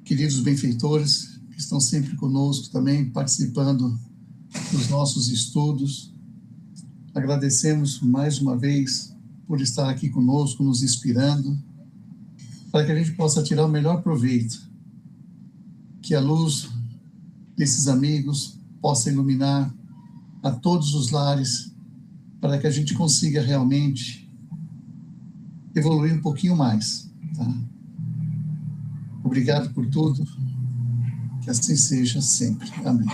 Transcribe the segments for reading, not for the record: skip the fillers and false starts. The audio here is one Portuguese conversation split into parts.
queridos benfeitores que estão sempre conosco também, participando dos nossos estudos. Agradecemos mais uma vez por estar aqui conosco, nos inspirando, para que a gente possa tirar o melhor proveito, que a luz desses amigos possa iluminar a todos os lares, para que a gente consiga realmente evoluir um pouquinho mais. Tá? Obrigado por tudo, que assim seja sempre. Amém.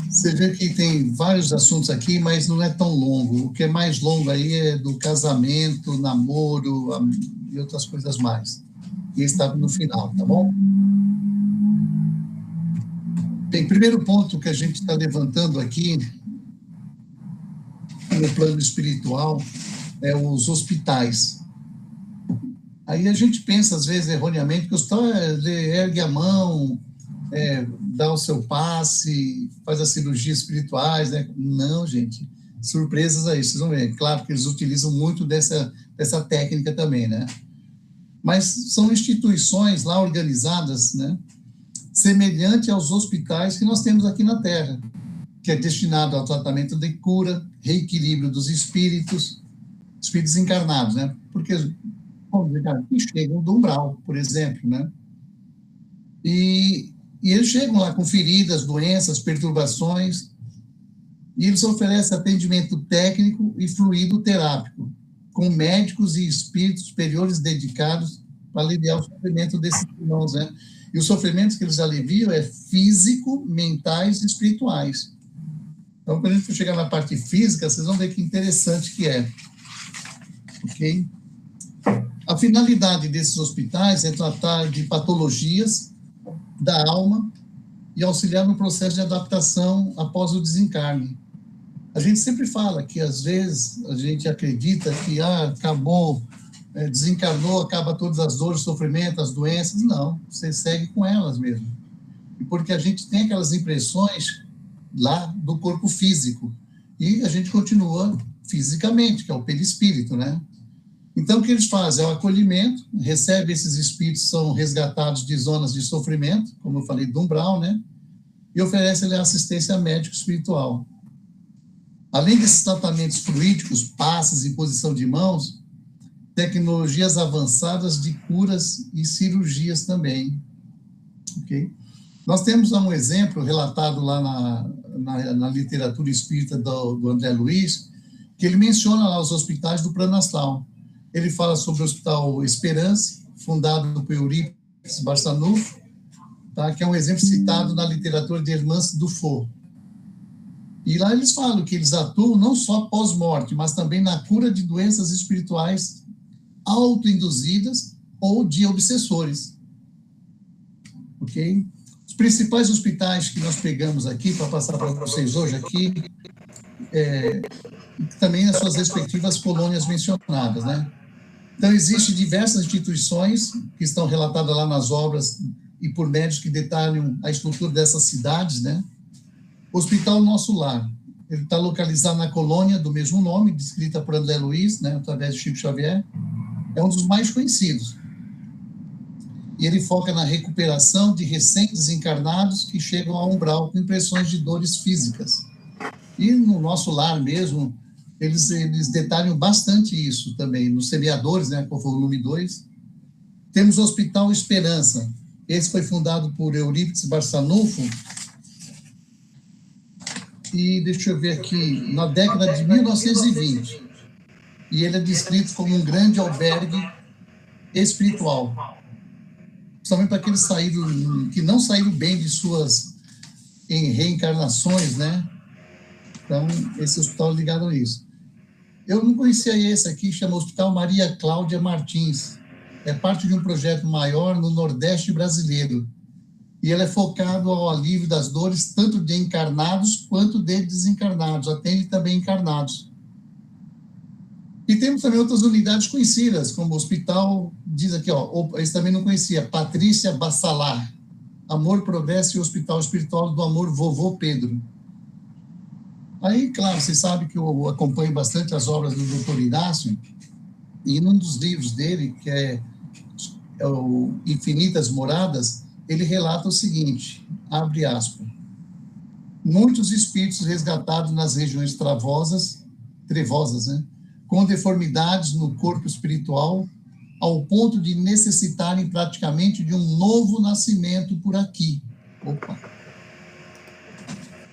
Você vê que tem vários assuntos aqui, mas não é tão longo. O que é mais longo aí é do casamento, namoro e outras coisas mais. E está no final, tá bom? Bem, primeiro ponto que a gente está levantando aqui, no plano espiritual, é os hospitais. Aí a gente pensa, às vezes, erroneamente, que o hospital ergue a mão, dá o seu passe, faz as cirurgias espirituais, né? Não, gente, surpresas aí, vocês vão ver. Claro que eles utilizam muito dessa técnica também, né? Mas são instituições lá organizadas, né? Semelhante aos hospitais que nós temos aqui na Terra, que é destinado ao tratamento de cura, reequilíbrio dos espíritos encarnados, né? Porque, vamos dizer, que chegam do umbral, por exemplo, né? E eles chegam lá com feridas, doenças, perturbações, e eles oferecem atendimento técnico e fluido terápico, com médicos e espíritos superiores dedicados para aliviar o sofrimento desses irmãos, né? E os sofrimentos que eles aliviam é físico, mentais e espirituais. Então, quando a gente for chegar na parte física, vocês vão ver que interessante que é. Ok? A finalidade desses hospitais é tratar de patologias da alma e auxiliar no processo de adaptação após o desencarne. A gente sempre fala que, às vezes, a gente acredita que acabou, desencarnou, acaba todas as dores, sofrimentos, as doenças. Não, você segue com elas mesmo. E porque a gente tem aquelas impressões lá do corpo físico, e a gente continua fisicamente, que é o perispírito, né? Então, o que eles fazem é o acolhimento, recebe esses espíritos, são resgatados de zonas de sofrimento, como eu falei, do umbral, né? E oferece assistência médico espiritual. Além desses tratamentos fluídicos, passes, imposição de mãos, tecnologias avançadas de curas e cirurgias também. Ok? Nós temos um exemplo relatado lá na literatura espírita do André Luiz, que ele menciona lá os hospitais do plano astral. Ele fala sobre o Hospital Esperança, fundado por Eurípides Barçanufo, tá? Que é um exemplo citado na literatura de Hermance Dufour. E lá eles falam que eles atuam não só pós-morte, mas também na cura de doenças espirituais autoinduzidas ou de obsessores. Ok? Os principais hospitais que nós pegamos aqui, para passar para vocês hoje aqui, também nas suas respectivas colônias mencionadas, né? Então, existem diversas instituições que estão relatadas lá nas obras e por médios que detalham a estrutura dessas cidades, né? O Hospital Nosso Lar, ele está localizado na colônia do mesmo nome, descrita por André Luiz, né, através de Chico Xavier, é um dos mais conhecidos. E ele foca na recuperação de recém-desencarnados que chegam ao umbral com impressões de dores físicas. E no Nosso Lar mesmo, eles detalham bastante isso também, nos Semeadores, né, com o volume 2. Temos o Hospital Esperança. Esse foi fundado por Eurípides Barçanufo, e deixa eu ver aqui, na década de 1920. E ele é descrito como um grande albergue espiritual. Principalmente para aqueles que não saíram bem de suas reencarnações, né? Então, esse hospital é ligado a isso. Eu não conhecia esse aqui, chama Hospital Maria Cláudia Martins. É parte de um projeto maior no Nordeste brasileiro. E ele é focado ao alívio das dores, tanto de encarnados quanto de desencarnados. Atende também encarnados. E temos também outras unidades conhecidas, como o hospital, diz aqui, esse também não conhecia, Patrícia Bassalar, Amor, Progresso e Hospital Espiritual do Amor Vovô Pedro. Aí, claro, vocês sabem que eu acompanho bastante as obras do Dr. Inácio, e num dos livros dele, que é Infinitas Moradas, ele relata o seguinte, abre aspas, muitos espíritos resgatados nas regiões trevosas, né, com deformidades no corpo espiritual, ao ponto de necessitarem praticamente de um novo nascimento por aqui. Opa!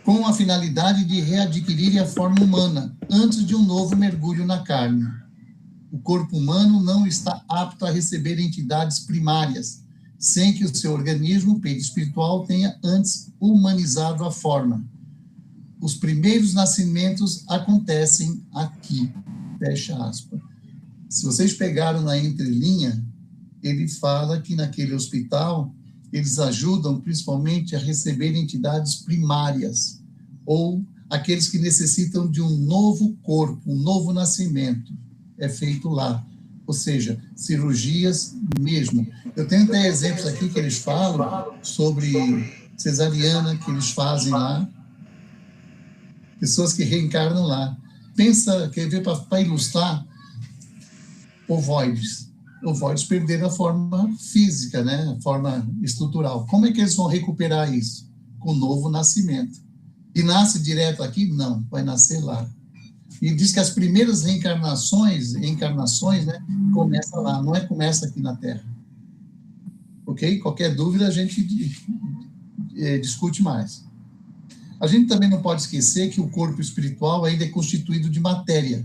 Com a finalidade de readquirirem a forma humana, antes de um novo mergulho na carne. O corpo humano não está apto a receber entidades primárias, sem que o seu organismo perispiritual tenha antes humanizado a forma. Os primeiros nascimentos acontecem aqui. Fecha aspas. Se vocês pegaram na entrelinha, ele fala que naquele hospital eles ajudam principalmente a receber entidades primárias, ou aqueles que necessitam de um novo corpo, um novo nascimento. É feito lá. Ou seja, cirurgias mesmo. Eu tenho até exemplos aqui que eles falam sobre cesariana, que eles fazem lá, pessoas que reencarnam lá. Pensa, quer ver, para ilustrar, ovoides. Ovoides perderam a forma física, né? A forma estrutural. Como é que eles vão recuperar isso? Com novo nascimento. E nasce direto aqui? Não, vai nascer lá. E diz que as primeiras reencarnações, né, começa lá, não começa aqui na Terra. Ok? Qualquer dúvida a gente discute mais. A gente também não pode esquecer que o corpo espiritual ainda é constituído de matéria.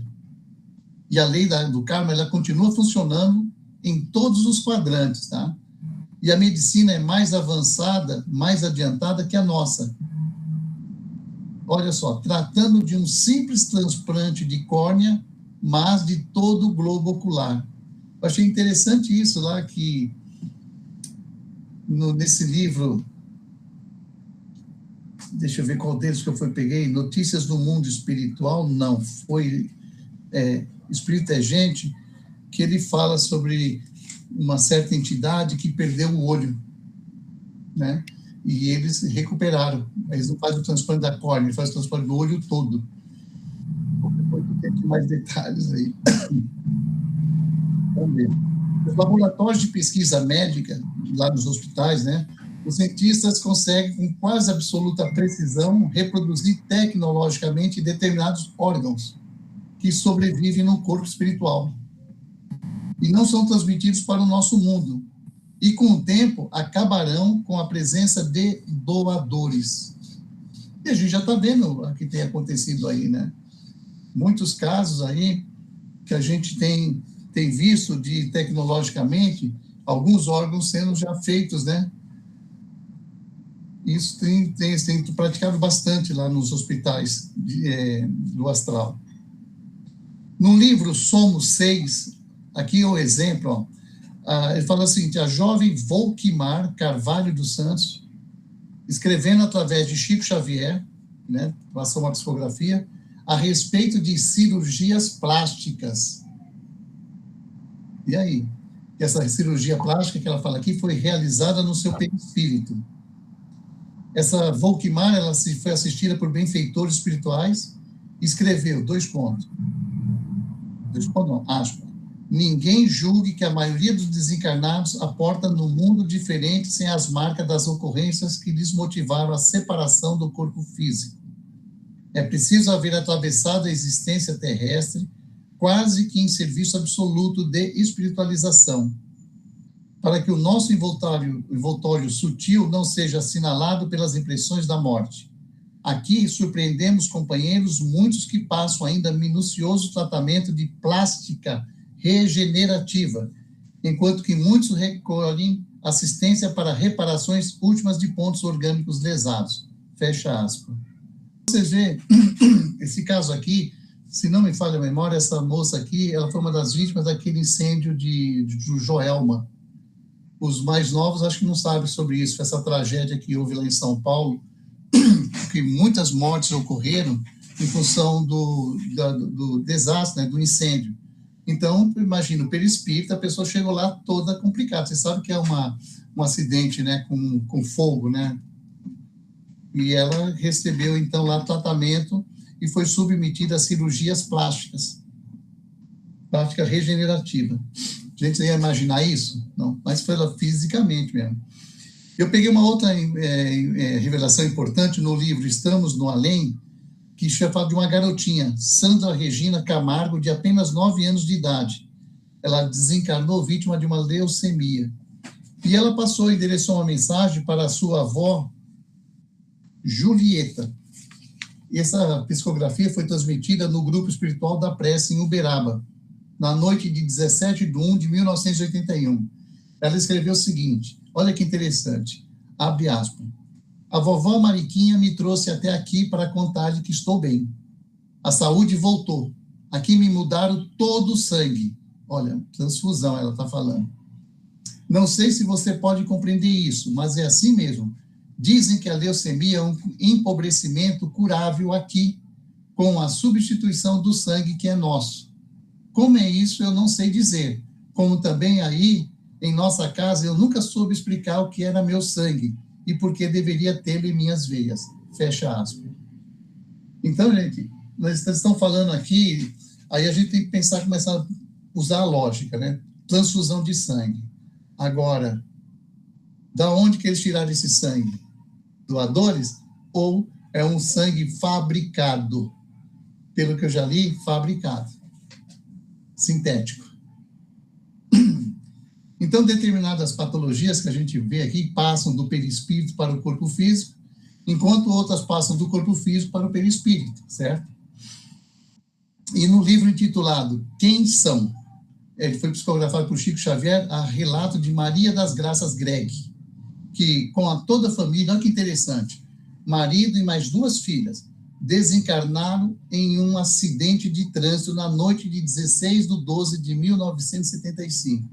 E a lei do karma, ela continua funcionando em todos os quadrantes, tá? E a medicina é mais avançada, mais adiantada que a nossa. Olha só, tratando de um simples transplante de córnea, mas de todo o globo ocular. Eu achei interessante isso lá, que nesse livro, deixa eu ver qual deles que eu peguei, Notícias do Mundo Espiritual, não, foi Espírito é Gente, que ele fala sobre uma certa entidade que perdeu o olho, né? E eles recuperaram. Eles não fazem o transplante da córnea, eles fazem o transplante do olho todo. Depois eu tenho aqui mais detalhes aí. Vamos ver. Os laboratórios de pesquisa médica, lá nos hospitais, né? Os cientistas conseguem, com quase absoluta precisão, reproduzir tecnologicamente determinados órgãos que sobrevivem no corpo espiritual e não são transmitidos para o nosso mundo. E, com o tempo, acabarão com a presença de doadores. E a gente já está vendo o que tem acontecido aí, né? Muitos casos aí que a gente tem visto de, tecnologicamente, alguns órgãos sendo já feitos, né? Isso tem praticado bastante lá nos hospitais do astral. No livro Somos Seis, aqui é o exemplo, ó, ele fala assim, a jovem Volquimar Carvalho dos Santos, escrevendo através de Chico Xavier, né, passou uma psicografia, a respeito de cirurgias plásticas. E aí? Essa cirurgia plástica que ela fala aqui foi realizada no seu perispírito. Essa Volquimar, ela foi assistida por benfeitores espirituais e escreveu, aspas, ninguém julgue que a maioria dos desencarnados aporta no mundo diferente sem as marcas das ocorrências que lhes motivaram a separação do corpo físico. É preciso haver atravessado a existência terrestre quase que em serviço absoluto de espiritualização, para que o nosso envoltório sutil não seja assinalado pelas impressões da morte. Aqui surpreendemos companheiros, muitos que passam ainda minucioso tratamento de plástica regenerativa, enquanto que muitos recolhem assistência para reparações últimas de pontos orgânicos lesados. Fecha aspas. Vocês vê, esse caso aqui, se não me falha a memória, essa moça aqui, ela foi uma das vítimas daquele incêndio de Joelma. Os mais novos acho que não sabem sobre isso, essa tragédia que houve lá em São Paulo, que muitas mortes ocorreram em função do desastre, né, do incêndio. Então, imagina, o perispírito, a pessoa chegou lá toda complicada. Você sabe que é um acidente, né, com fogo, né? E ela recebeu, então, lá tratamento e foi submetida a cirurgias plásticas, plástica regenerativa. A gente ia imaginar isso? Não, mas foi lá fisicamente mesmo. Eu peguei uma outra revelação importante no livro Estamos no Além, que fala de uma garotinha, Sandra Regina Camargo, de apenas 9 anos de idade. Ela desencarnou vítima de uma leucemia. E ela passou e endereçou uma mensagem para a sua avó, Julieta. Essa psicografia foi transmitida no grupo espiritual da prece em Uberaba, na noite de 17 de 1 de 1981. Ela escreveu o seguinte, olha que interessante, abre aspas, a vovó Mariquinha me trouxe até aqui para contar-lhe que estou bem. A saúde voltou. Aqui me mudaram todo o sangue. Olha, transfusão ela está falando. Não sei se você pode compreender isso, mas é assim mesmo. Dizem que a leucemia é um empobrecimento curável aqui, com a substituição do sangue que é nosso. Como é isso, eu não sei dizer. Como também aí, em nossa casa, eu nunca soube explicar o que era meu sangue e por que deveria tê-lo em minhas veias. Fecha aspas. Então, gente, nós estamos falando aqui, aí a gente tem que pensar, começar a usar a lógica, né? Transfusão de sangue. Agora, da onde que eles tiraram esse sangue? Doadores? Ou é um sangue fabricado? Pelo que eu já li, fabricado. Sintético. Então, determinadas patologias que a gente vê aqui passam do perispírito para o corpo físico, enquanto outras passam do corpo físico para o perispírito, certo? E no livro intitulado Quem São? Ele foi psicografado por Chico Xavier a relato de Maria das Graças Greg, que com toda a família, olha que interessante, marido e mais 2 filhas, desencarnaram em um acidente de trânsito na noite de 16 de 12 de 1975.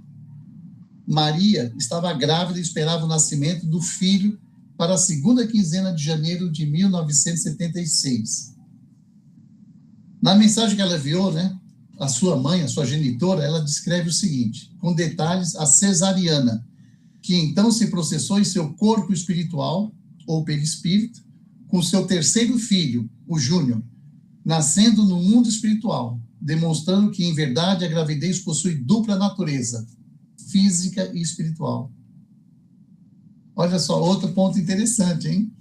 Maria estava grávida e esperava o nascimento do filho para a segunda quinzena de janeiro de 1976. Na mensagem que ela enviou, né, a sua mãe, a sua genitora, ela descreve o seguinte, com detalhes, a cesariana, que então se processou em seu corpo espiritual, ou perispírito, com seu terceiro filho, o Júnior, nascendo no mundo espiritual, demonstrando que, em verdade, a gravidez possui dupla natureza, física e espiritual. Olha só, outro ponto interessante, hein?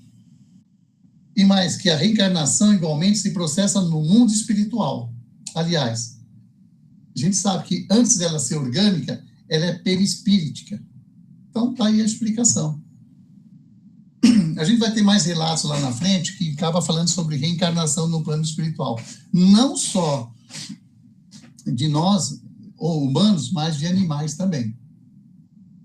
E mais, que a reencarnação igualmente se processa no mundo espiritual. Aliás, a gente sabe que antes dela ser orgânica, ela é perispíritica. Então, está aí a explicação. A gente vai ter mais relatos lá na frente que acaba falando sobre reencarnação no plano espiritual. Não só de nós, ou humanos, mas de animais também.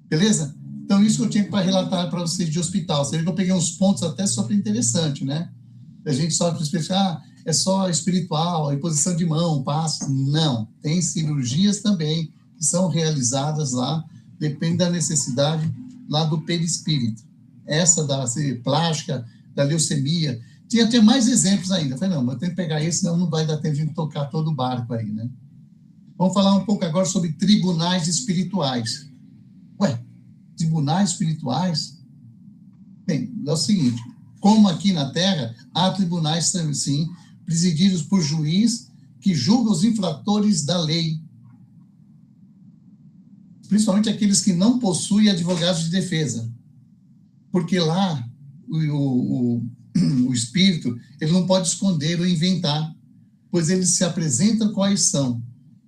Beleza? Então, isso que eu tinha para relatar para vocês de hospital. Você viu que eu peguei uns pontos até super interessantes, né? A gente só é só espiritual, imposição de mão, passo. Não. Tem cirurgias também que são realizadas lá, depende da necessidade lá do perispírito. Essa da plástica, da leucemia. Tinha mais exemplos ainda. Eu falei, não, mas eu tenho que pegar esse, senão não vai dar tempo de tocar todo o barco aí, né? Vamos falar um pouco agora sobre tribunais espirituais. Ué, tribunais espirituais? Bem, é o seguinte, como aqui na Terra, há tribunais, sim, presididos por juiz que julga os infratores da lei, principalmente aqueles que não possuem advogados de defesa, porque lá o espírito ele não pode esconder ou inventar, pois eles se apresentam quais são,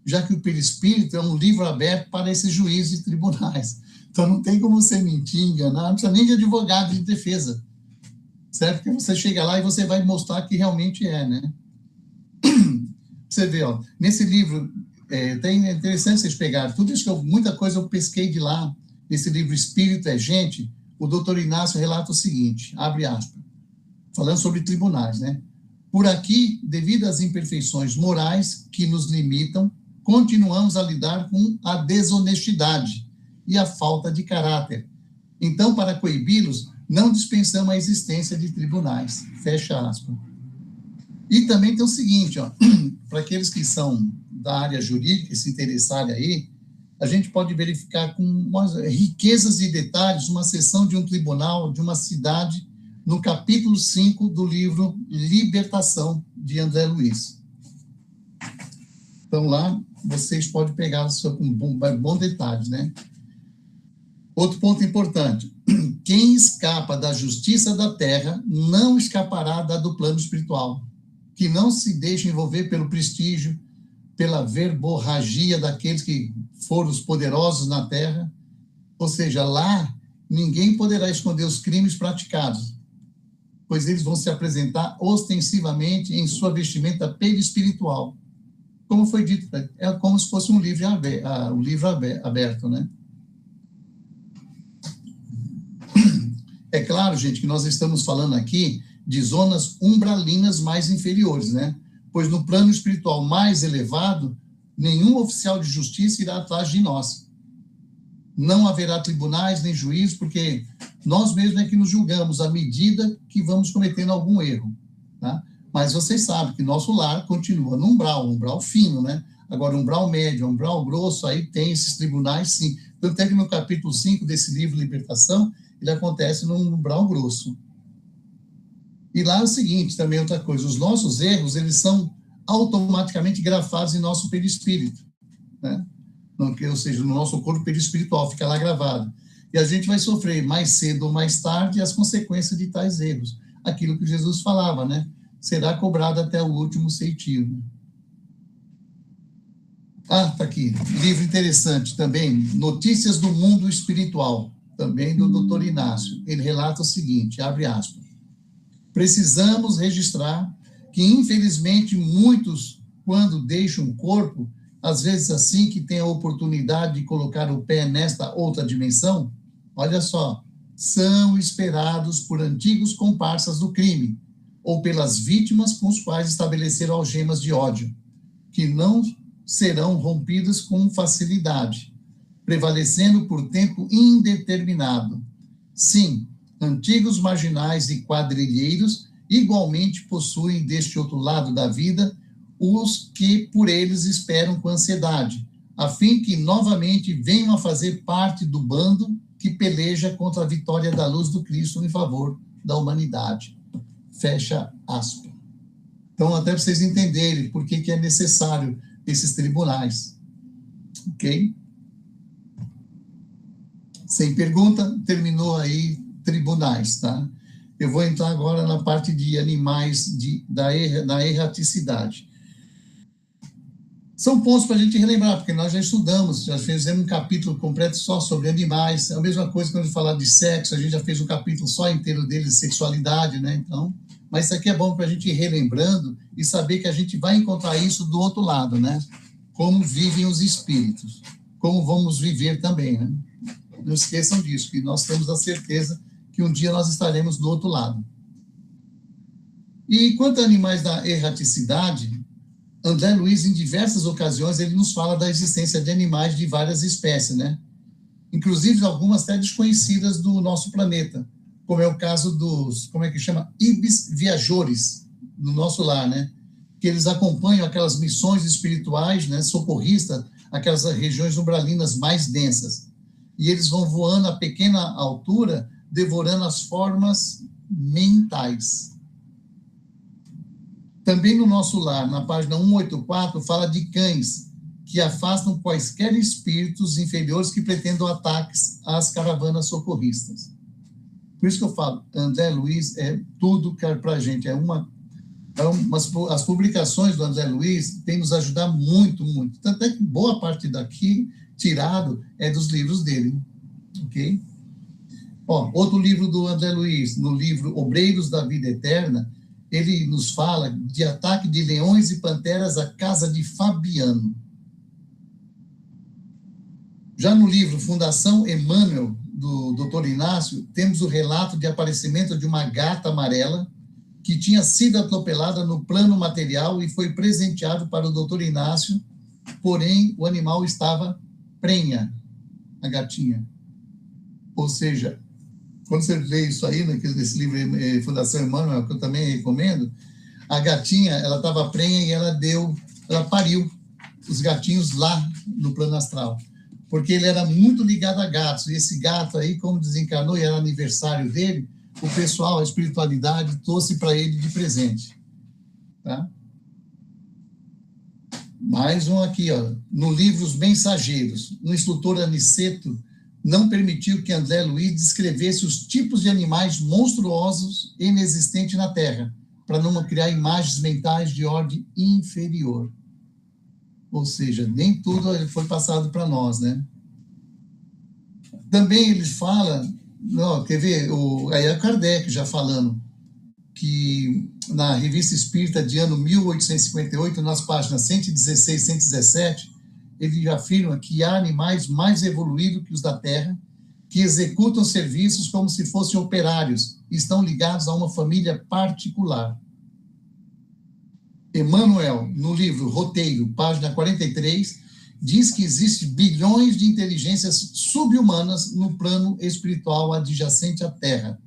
já que o perispírito é um livro aberto para esses juízes e tribunais. Então não tem como você mentir, enganar, não precisa nem de advogado de defesa, certo? Porque você chega lá e você vai mostrar que realmente é, né? Você vê, ó, nesse livro, é interessante vocês pegarem, tudo isso muita coisa eu pesquei de lá, nesse livro Espírito é Gente, o doutor Inácio relata o seguinte, abre aspas, falando sobre tribunais, né? Por aqui, devido às imperfeições morais que nos limitam, continuamos a lidar com a desonestidade e a falta de caráter. Então, para coibi-los, não dispensamos a existência de tribunais. Fecha aspas. E também tem o seguinte, ó, para aqueles que são da área jurídica e se interessarem aí, a gente pode verificar com umas riquezas de detalhes uma sessão de um tribunal de uma cidade no capítulo 5 do livro Libertação, de André Luiz. Então, lá, vocês podem pegar com bom detalhe, né? Outro ponto importante. Quem escapa da justiça da terra não escapará da do plano espiritual. Que não se deixe envolver pelo prestígio, pela verborragia daqueles que foram os poderosos na terra. Ou seja, lá ninguém poderá esconder os crimes praticados, pois eles vão se apresentar ostensivamente em sua vestimenta perispiritual. Como foi dito, é como se fosse um livro aberto, né? É claro, gente, que nós estamos falando aqui de zonas umbralinas mais inferiores, né? Pois no plano espiritual mais elevado, nenhum oficial de justiça irá atrás de nós. Não haverá tribunais nem juízes, porque nós mesmos é que nos julgamos à medida que vamos cometendo algum erro, tá? Mas vocês sabem que nosso lar continua no umbral fino, né? Agora, umbral médio, umbral grosso, aí tem esses tribunais, sim. Tanto é que no capítulo 5 desse livro, Libertação, ele acontece no umbral grosso. E lá é o seguinte, também outra coisa, os nossos erros, eles são automaticamente grafados em nosso perispírito, né? Ou seja, no nosso corpo perispiritual, fica lá gravado. E a gente vai sofrer mais cedo ou mais tarde as consequências de tais erros. Aquilo que Jesus falava, né? Será cobrado até o último centavo. Né? Ah, tá aqui. Livro interessante também, Notícias do Mundo Espiritual, também do Dr. Inácio. Ele relata o seguinte, abre aspas. Precisamos registrar que, infelizmente, muitos, quando deixam o corpo, às vezes assim que tem a oportunidade de colocar o pé nesta outra dimensão, olha só, são esperados por antigos comparsas do crime, ou pelas vítimas com os quais estabeleceram algemas de ódio, que não serão rompidas com facilidade, prevalecendo por tempo indeterminado. Sim, antigos marginais e quadrilheiros igualmente possuem deste outro lado da vida os que por eles esperam com ansiedade, a fim que novamente venham a fazer parte do bando que peleja contra a vitória da luz do Cristo em favor da humanidade. Fecha aspas. Então, até para vocês entenderem por que é necessário esses tribunais. Ok? Sem pergunta, terminou aí tribunais, tá? Eu vou entrar agora na parte de animais da erraticidade. São pontos para a gente relembrar, porque nós já estudamos, já fizemos um capítulo completo só sobre animais, é a mesma coisa quando a gente falar de sexo, a gente já fez um capítulo só inteiro dele, de sexualidade, né? Então, mas isso aqui é bom para a gente ir relembrando e saber que a gente vai encontrar isso do outro lado, né? Como vivem os espíritos, como vamos viver também, né? Não esqueçam disso, que nós temos a certeza que um dia nós estaremos do outro lado. E quanto a animais da erraticidade, André Luiz, em diversas ocasiões, ele nos fala da existência de animais de várias espécies, né? Inclusive algumas até desconhecidas do nosso planeta, como é o caso dos, como é que chama? Ibis viajores, no nosso lar, né? Que eles acompanham aquelas missões espirituais, né? Socorristas, aquelas regiões umbralinas mais densas. E eles vão voando a pequena altura, devorando as formas mentais. Também no nosso lar, na página 184, fala de cães, que afastam quaisquer espíritos inferiores que pretendam ataques às caravanas socorristas. Por isso que eu falo, André Luiz é tudo que é para a gente. As publicações do André Luiz têm nos ajudado muito, muito. Tanto é que boa parte daqui, tirado, é dos livros dele. Ok? Ó, outro livro do André Luiz, no livro Obreiros da Vida Eterna, ele nos fala de ataque de leões e panteras à casa de Fabiano. Já no livro Fundação Emmanuel, do Dr. Inácio, temos o relato de aparecimento de uma gata amarela que tinha sido atropelada no plano material e foi presenteado para o Dr. Inácio, porém o animal estava prenha, a gatinha. Ou seja, quando você lê isso aí, nesse livro Fundação Emmanuel, que eu também recomendo, a gatinha, ela estava prenha e ela pariu os gatinhos lá no plano astral, porque ele era muito ligado a gatos, e esse gato aí, como desencarnou e era aniversário dele, o pessoal, a espiritualidade, trouxe para ele de presente. Tá? Mais um aqui, ó, no livro Os Mensageiros. O instrutor Aniceto não permitiu que André Luiz descrevesse os tipos de animais monstruosos inexistentes na Terra, para não criar imagens mentais de ordem inferior. Ou seja, nem tudo foi passado para nós, né? Também ele fala, não, quer ver, aí é Kardec já falando, que na Revista Espírita de ano 1858, nas páginas 116 e 117, ele afirma que há animais mais evoluídos que os da Terra, que executam serviços como se fossem operários e estão ligados a uma família particular. Emmanuel, no livro Roteiro, página 43, diz que existem bilhões de inteligências subhumanas no plano espiritual adjacente à Terra,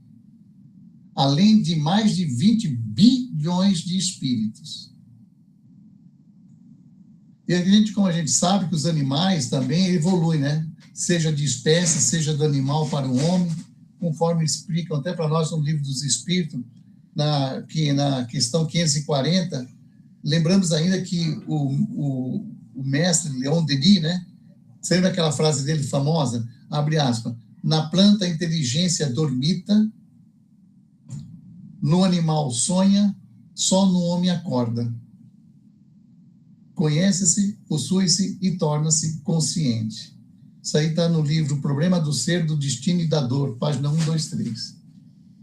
além de mais de 20 bilhões de espíritos. E a gente, como a gente sabe que os animais também evoluem, né? Seja de espécie, seja do animal para o homem, conforme explicam até para nós no livro dos Espíritos, que na questão 540, lembramos ainda que o mestre Leon Denis, né? Você lembra aquela frase dele famosa? Abre aspas. Na planta a inteligência dormita, no animal sonha, só no homem acorda. Conhece-se, possui-se e torna-se consciente. Isso aí está no livro Problema do Ser, do Destino e da Dor, página 1, 2, 3.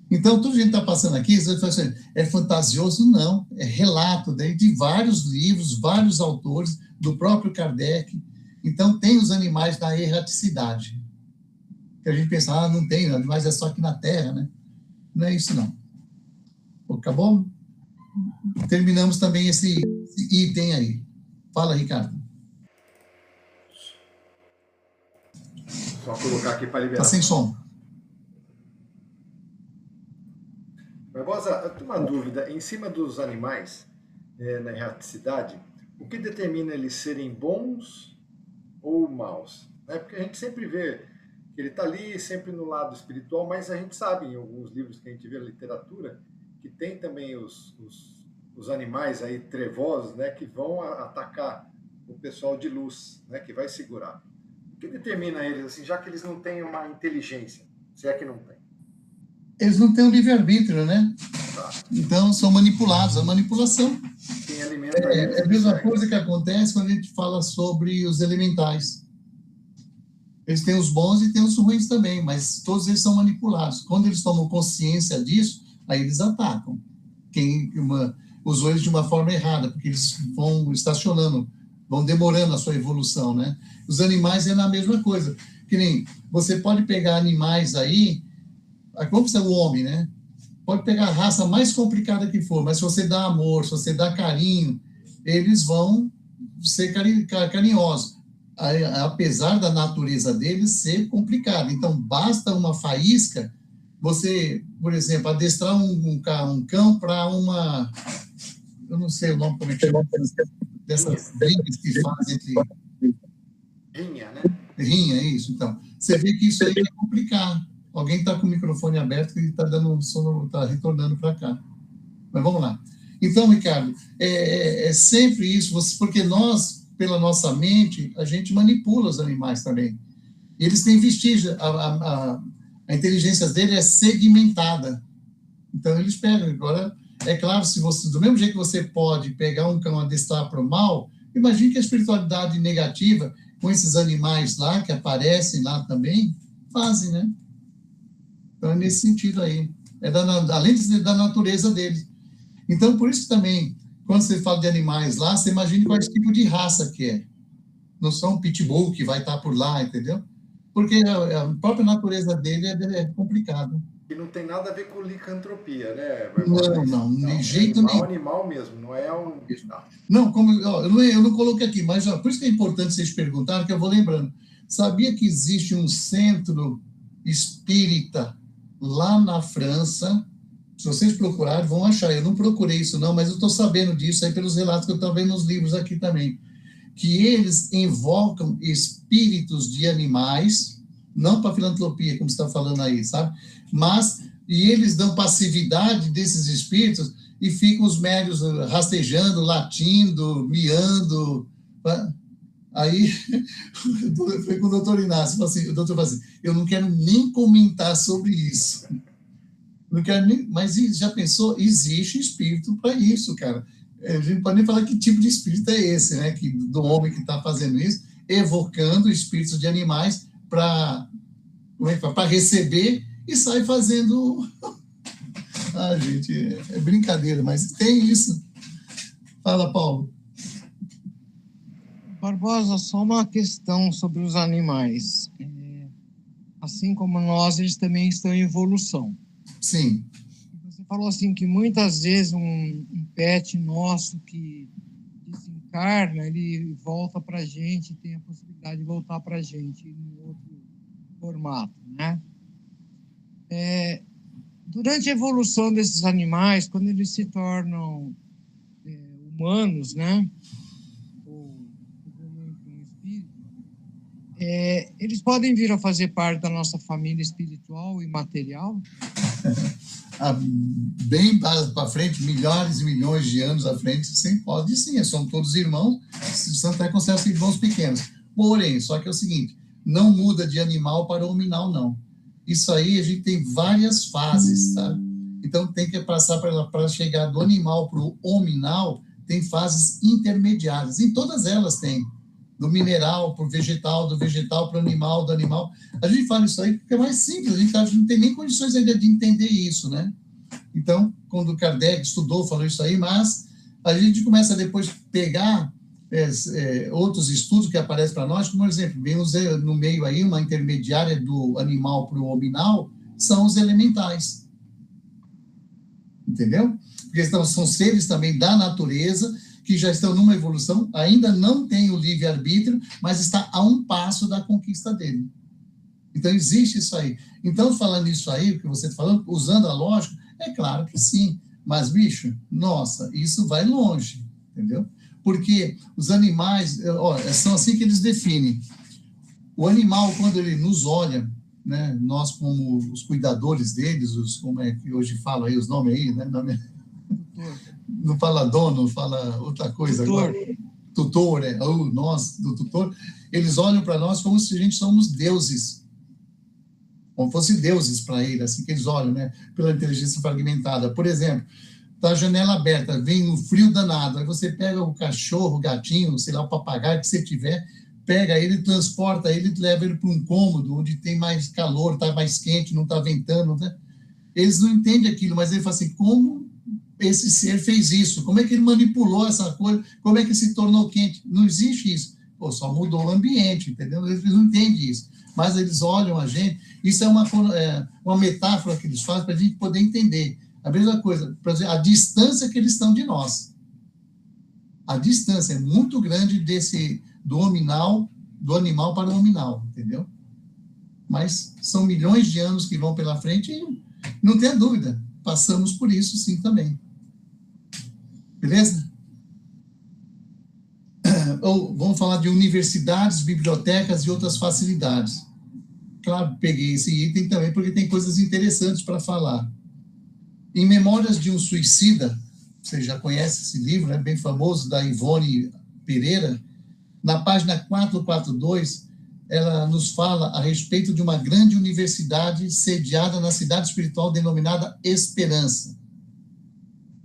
Então, tudo que a gente está passando aqui, você fala assim, é fantasioso? Não, é relato de vários livros, vários autores, do próprio Kardec. Então, tem os animais na erraticidade. Que a gente pensa, não tem, animais é só aqui na Terra, né? Não é isso, não. Acabou? Terminamos também esse item aí. Fala, Ricardo. Só colocar aqui para liberar. Está sem som. Barbosa, eu tenho uma dúvida. Em cima dos animais, na erraticidade, o que determina eles serem bons ou maus? Porque a gente sempre vê que ele está ali, sempre no lado espiritual, mas a gente sabe, em alguns livros que a gente vê na literatura, que tem também os animais aí trevosos, né, que vão atacar o pessoal de luz, né, que vai segurar. O que determina eles, assim, já que eles não têm uma inteligência, se é que não tem? Eles não têm o livre-arbítrio, né? Tá. Então, são manipulados. A manipulação quem alimenta é a mesma coisa que acontece quando a gente fala sobre os elementais. Eles têm os bons e têm os ruins também, mas todos eles são manipulados. Quando eles tomam consciência disso, aí eles atacam. Quem usou eles de uma forma errada, porque eles vão estacionando, vão demorando a sua evolução, né? Os animais é na mesma coisa. Que nem você pode pegar animais aí, como você é o homem, né? Pode pegar a raça mais complicada que for, mas se você dá amor, se você dá carinho, eles vão ser carinhosos. Apesar da natureza deles ser complicada. Então, basta uma faísca, você, por exemplo, adestrar um cão para uma... Eu não sei o nome, como é que chama, dessas brigas que fazem entre... Rinha, né? Rinha, isso. Então, você vê que isso aí é complicado. Alguém está com o microfone aberto e está dando sono, está retornando para cá. Mas vamos lá. Então, Ricardo, é sempre isso, porque nós, pela nossa mente, a gente manipula os animais também. Eles têm vestígio, a inteligência dele é segmentada. Então, eles pegam. Agora, é claro, se você, do mesmo jeito que você pode pegar um cão adestrar para o mal, imagine que a espiritualidade negativa, com esses animais lá, que aparecem lá também, fazem, né? Então, é nesse sentido aí. Além de ser da natureza deles. Então, por isso que também, quando você fala de animais lá, você imagina qual tipo de raça que é. Não são um pitbull que vai estar por lá, entendeu? Porque a própria natureza dele é complicada. E não tem nada a ver com licantropia, né? Não, de jeito nenhum. É um animal mesmo, não é um... Não, como, eu não coloquei aqui, mas por isso que é importante vocês perguntarem, que eu vou lembrando. Sabia que existe um centro espírita lá na França? Se vocês procurarem, vão achar. Eu não procurei isso não, mas eu estou sabendo disso aí pelos relatos que eu estou vendo nos livros aqui também. Que eles invocam espíritos de animais, não para filantropia, como você está falando aí, sabe? E eles dão passividade desses espíritos e ficam os médios rastejando, latindo, miando, Aí, foi com o doutor Inácio, assim, o doutor falou assim, eu não quero nem comentar sobre isso. Não quero nem, mas já pensou? Existe espírito para isso, cara. A gente não pode nem falar que tipo de espírito é esse, né? Do homem que está fazendo isso, evocando espíritos de animais para receber e sai fazendo. Ah, gente, é brincadeira, mas tem isso. Fala, Paulo. Barbosa, só uma questão sobre os animais. Assim como nós, eles também estão em evolução. Sim. Você falou assim que muitas vezes um pet nosso que desencarna, ele volta para a gente, tem a possibilidade de voltar para a gente em outro formato, né? Durante a evolução desses animais, quando eles se tornam humanos, né? Eles podem vir a fazer parte da nossa família espiritual e material? Bem para frente, milhares e milhões de anos à frente, sim, pode sim, são todos irmãos, Santo é considera irmãos pequenos. Porém, só que é o seguinte, não muda de animal para hominal, não. Isso aí a gente tem várias fases, tá? Então tem que passar para chegar do animal para o hominal, tem fases intermediárias, em todas elas tem. Do mineral para o vegetal, do vegetal para o animal, do animal. A gente fala isso aí porque é mais simples, a gente não tem nem condições ainda de entender isso, né? Então, quando o Kardec estudou, falou isso aí, mas a gente começa depois a pegar outros estudos que aparecem para nós, como, por exemplo, vemos no meio aí uma intermediária do animal para o hominal, são os elementais. Entendeu? Porque são seres também da natureza, que já estão numa evolução, ainda não tem o livre-arbítrio, mas está a um passo da conquista dele. Então, existe isso aí. Então, falando isso aí, o que você está falando, usando a lógica, é claro que sim. Mas, bicho, nossa, isso vai longe, entendeu? Porque os animais, são assim que eles definem. O animal, quando ele nos olha, né, nós como os cuidadores deles, como é que hoje fala aí os nomes aí, né? Não fala dono, fala outra coisa tutor. Agora. Tutor, nós, do tutor, eles olham para nós como se a gente somos deuses. Como fosse deuses para ele, assim que eles olham, né? Pela inteligência fragmentada. Por exemplo, tá a janela aberta, vem um frio danado, aí você pega o cachorro, o gatinho, sei lá, o papagaio que você tiver, pega ele, transporta ele, leva ele para um cômodo onde tem mais calor, tá mais quente, não tá ventando, né? Eles não entendem aquilo, mas ele fala assim, como esse ser fez isso? Como é que ele manipulou essa coisa? Como é que se tornou quente? Não existe isso. Pô, só mudou o ambiente, entendeu? Eles não entendem isso. Mas eles olham a gente. Isso é uma metáfora que eles fazem para a gente poder entender. A mesma coisa, por exemplo, a distância que eles estão de nós. A distância é muito grande do animal para o hominal, entendeu? Mas são milhões de anos que vão pela frente e não tenha dúvida, passamos por isso sim também. Beleza? Ou vamos falar de universidades, bibliotecas e outras facilidades. Claro, peguei esse item também porque tem coisas interessantes para falar. Em Memórias de um Suicida, você já conhece esse livro, é bem famoso, da Ivone Pereira, na página 442, ela nos fala a respeito de uma grande universidade sediada na cidade espiritual denominada Esperança.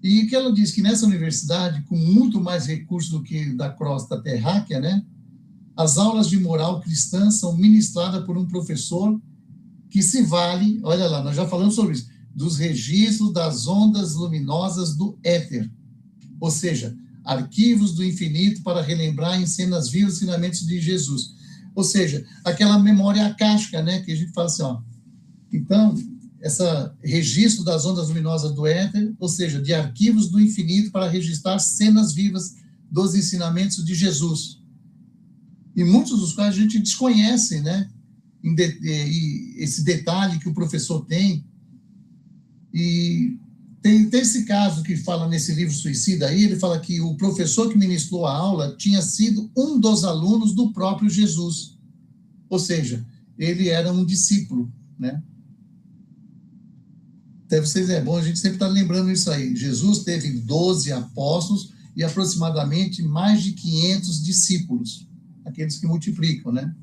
E que ela diz que nessa universidade, com muito mais recursos do que da crosta terráquea, né, as aulas de moral cristã são ministradas por um professor que se vale, olha lá, nós já falamos sobre isso, dos registros das ondas luminosas do éter, ou seja, arquivos do infinito para relembrar em cenas vivas os ensinamentos de Jesus. Ou seja, aquela memória acástica, né, que a gente fala assim, ó. Então, esse registro das ondas luminosas do éter, ou seja, de arquivos do infinito para registrar cenas vivas dos ensinamentos de Jesus. E muitos dos quais a gente desconhece, né, esse detalhe que o professor tem. E tem esse caso que fala nesse livro Suicida aí, ele fala que o professor que ministrou a aula tinha sido um dos alunos do próprio Jesus. Ou seja, ele era um discípulo, né? Até vocês, é bom a gente sempre estar lembrando isso aí. Jesus teve 12 apóstolos e aproximadamente mais de 500 discípulos, aqueles que multiplicam, né?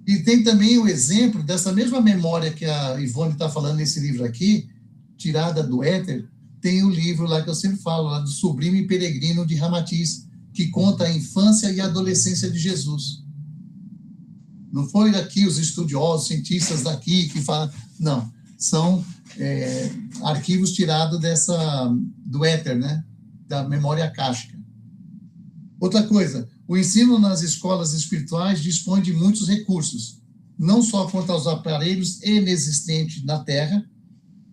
E tem também o exemplo dessa mesma memória que a Ivone está falando nesse livro aqui, tirada do éter, tem o livro lá que eu sempre falo, lá do Sublime Peregrino de Ramatiz, que conta a infância e a adolescência de Jesus. Não foi aqui os estudiosos, cientistas daqui que falam, não, são arquivos tirados do éter, né? Da memória akáshica. Outra coisa, o ensino nas escolas espirituais dispõe de muitos recursos, não só quanto aos aparelhos inexistentes na Terra,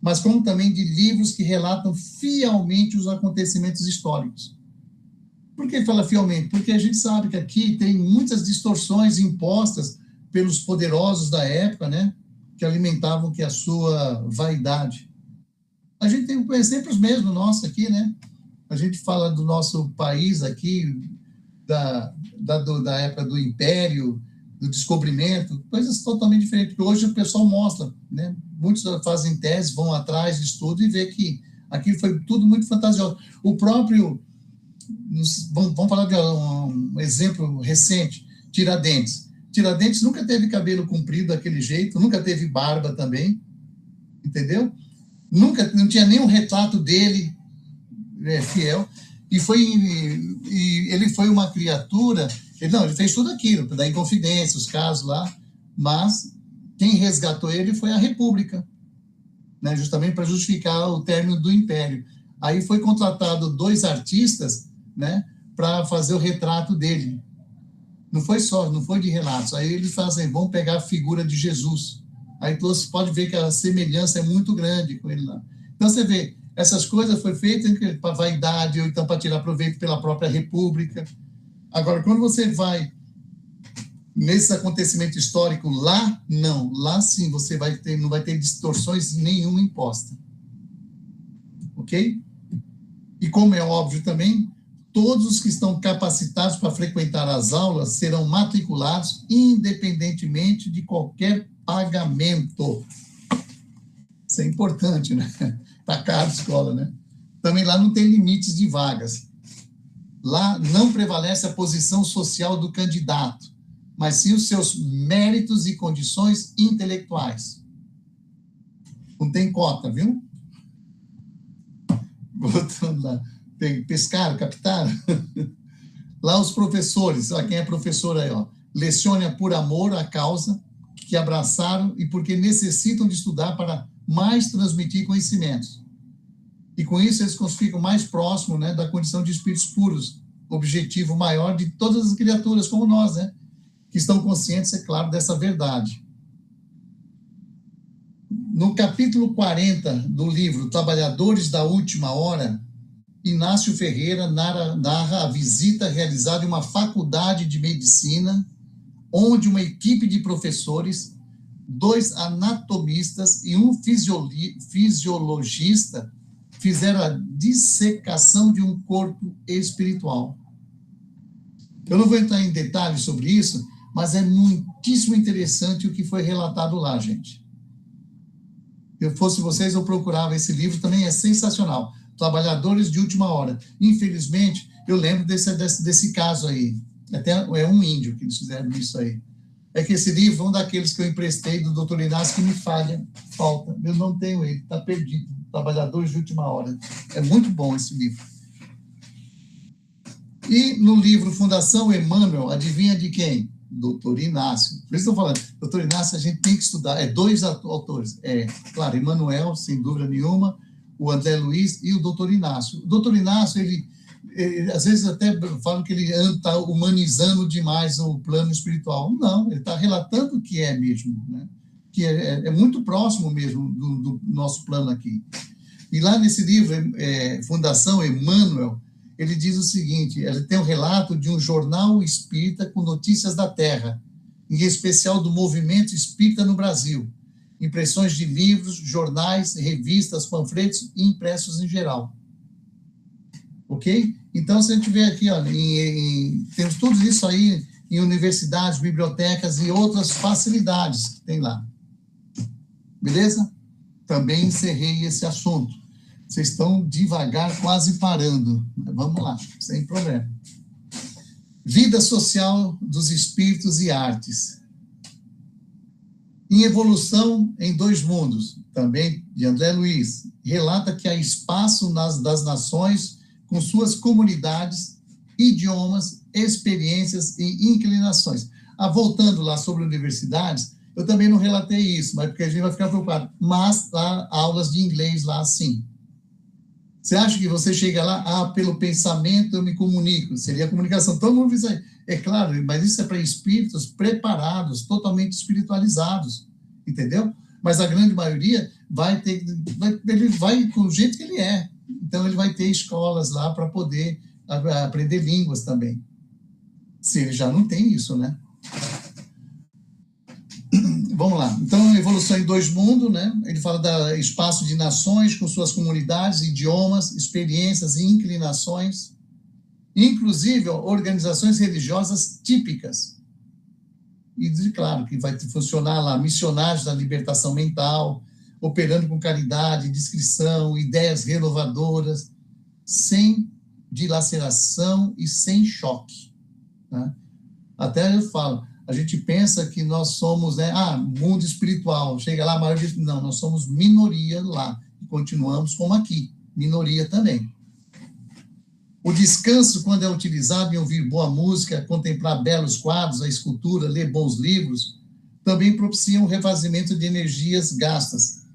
mas como também de livros que relatam fielmente os acontecimentos históricos. Por que fala fielmente? Porque a gente sabe que aqui tem muitas distorções impostas pelos poderosos da época, né, que alimentavam a sua vaidade. A gente tem exemplos mesmo nossos aqui, né? A gente fala do nosso país aqui, da época do Império, do descobrimento, coisas totalmente diferentes, porque hoje o pessoal mostra, né? Muitos fazem tese, vão atrás de estudo e vê que aquilo foi tudo muito fantasioso. O próprio, vamos falar de um exemplo recente, Tiradentes. Tiradentes nunca teve cabelo comprido daquele jeito, nunca teve barba também, entendeu? Não tinha nenhum retrato dele fiel, e ele foi uma criatura, ele fez tudo aquilo, da Inconfidência, os casos lá, mas quem resgatou ele foi a República, né, justamente para justificar o término do Império. Aí foi contratado 2 artistas, né, para fazer o retrato dele. Não foi de relatos. Aí eles fazem, vamos pegar a figura de Jesus. Aí você pode ver que a semelhança é muito grande com ele lá. Então você vê, essas coisas foi feitas para vaidade, ou então para tirar proveito pela própria República. Agora, quando você vai nesse acontecimento histórico, lá não. Lá sim você não vai ter distorções nenhuma imposta. Ok? E como é óbvio também, todos os que estão capacitados para frequentar as aulas serão matriculados independentemente de qualquer pagamento. Isso é importante, né? Está caro a escola, né? Também lá não tem limites de vagas. Lá não prevalece a posição social do candidato, mas sim os seus méritos e condições intelectuais. Não tem cota, viu? Voltando lá. Pescaram, captaram? Lá os professores, quem é professor aí, leciona por amor à causa que abraçaram e porque necessitam de estudar para mais transmitir conhecimentos. E com isso eles ficam mais próximos, né, da condição de espíritos puros, objetivo maior de todas as criaturas como nós, né, que estão conscientes, é claro, dessa verdade. No capítulo 40 do livro Trabalhadores da Última Hora, Inácio Ferreira narra a visita realizada em uma faculdade de medicina, onde uma equipe de professores, 2 anatomistas e um fisiologista fizeram a dissecação de um corpo espiritual. Eu não vou entrar em detalhes sobre isso, mas é muitíssimo interessante o que foi relatado lá, gente. Se eu fosse vocês, eu procurava esse livro, também é sensacional. Trabalhadores de Última Hora. Infelizmente, eu lembro desse caso aí. Até é um índio que eles fizeram isso aí. É que esse livro é um daqueles que eu emprestei do Dr. Inácio que me falta. Eu não tenho ele, está perdido. Trabalhadores de Última Hora. É muito bom esse livro. E no livro Fundação Emmanuel, adivinha de quem? Dr. Inácio. Por isso estou falando, Dr. Inácio a gente tem que estudar. 2 autores. Claro, Emmanuel, sem dúvida nenhuma, o André Luiz e o Dr. Inácio. O Dr. Inácio, ele às vezes até falam que ele está humanizando demais o plano espiritual. Não, ele está relatando o que é mesmo, né? Que é muito próximo mesmo do nosso plano aqui. E lá nesse livro, Fundação Emmanuel, ele diz o seguinte, ele tem um relato de um jornal espírita com notícias da Terra, em especial do movimento espírita no Brasil, impressões de livros, jornais, revistas, panfletos e impressos em geral. Ok? Então, se a gente vê aqui, temos tudo isso aí em universidades, bibliotecas e outras facilidades que tem lá. Beleza? Também encerrei esse assunto. Vocês estão devagar, quase parando. Vamos lá, sem problema. Vida social dos espíritos e artes. Em Evolução em Dois Mundos, também de André Luiz, relata que há espaço das nações com suas comunidades, idiomas, experiências e inclinações. Voltando lá sobre universidades, eu também não relatei isso, mas porque a gente vai ficar preocupado. Mas há aulas de inglês lá, sim. Você acha que você chega lá, pelo pensamento eu me comunico? Seria a comunicação. Todo mundo diz aí. É claro, mas isso é para espíritos preparados, totalmente espiritualizados, entendeu? Mas a grande maioria ele vai com o jeito que ele é. Então, ele vai ter escolas lá para poder aprender línguas também. Se ele já não tem isso, né? Vamos lá. Então, Evolução em Dois Mundos, né? Ele fala do espaço de nações com suas comunidades, idiomas, experiências e inclinações, inclusive organizações religiosas típicas. E, claro, que vai funcionar lá missionários da libertação mental, operando com caridade, discrição, ideias renovadoras, sem dilaceração e sem choque. Né? Até eu falo, a gente pensa que nós somos, né, mundo espiritual, chega lá, a maioria diz, não, nós somos minoria lá, e continuamos como aqui, minoria também. O descanso, quando é utilizado em ouvir boa música, contemplar belos quadros, a escultura, ler bons livros, também propicia um refazimento de energias gastas,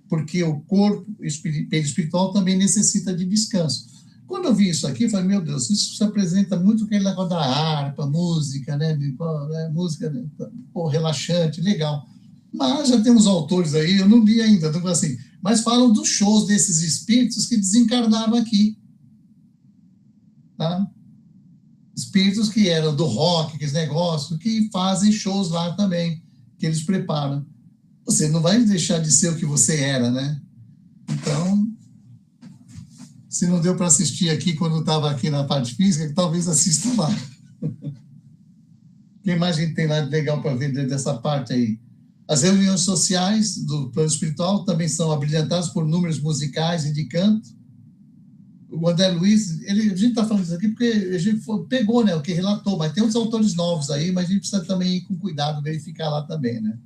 porque o corpo espiritual também necessita de descanso. Quando eu vi isso aqui, eu falei, meu Deus, isso se apresenta muito aquele negócio da harpa, música, né? Música, relaxante, legal. Mas já temos autores aí, eu não li ainda, não assim, mas falam dos shows desses espíritos que desencarnaram aqui. Tá? Espíritos que eram do rock, aqueles negócios, que fazem shows lá também, que eles preparam. Você não vai deixar de ser o que você era, né? Então, se não deu para assistir aqui quando estava aqui na parte física, talvez assista lá. O que mais a gente tem lá de legal para ver dessa parte aí? As reuniões sociais do plano espiritual também são abrilhantadas por números musicais e de canto. O André Luiz, a gente está falando isso aqui porque a gente pegou, né, o que relatou, mas tem outros autores novos aí, mas a gente precisa também ir com cuidado, verificar lá também, né?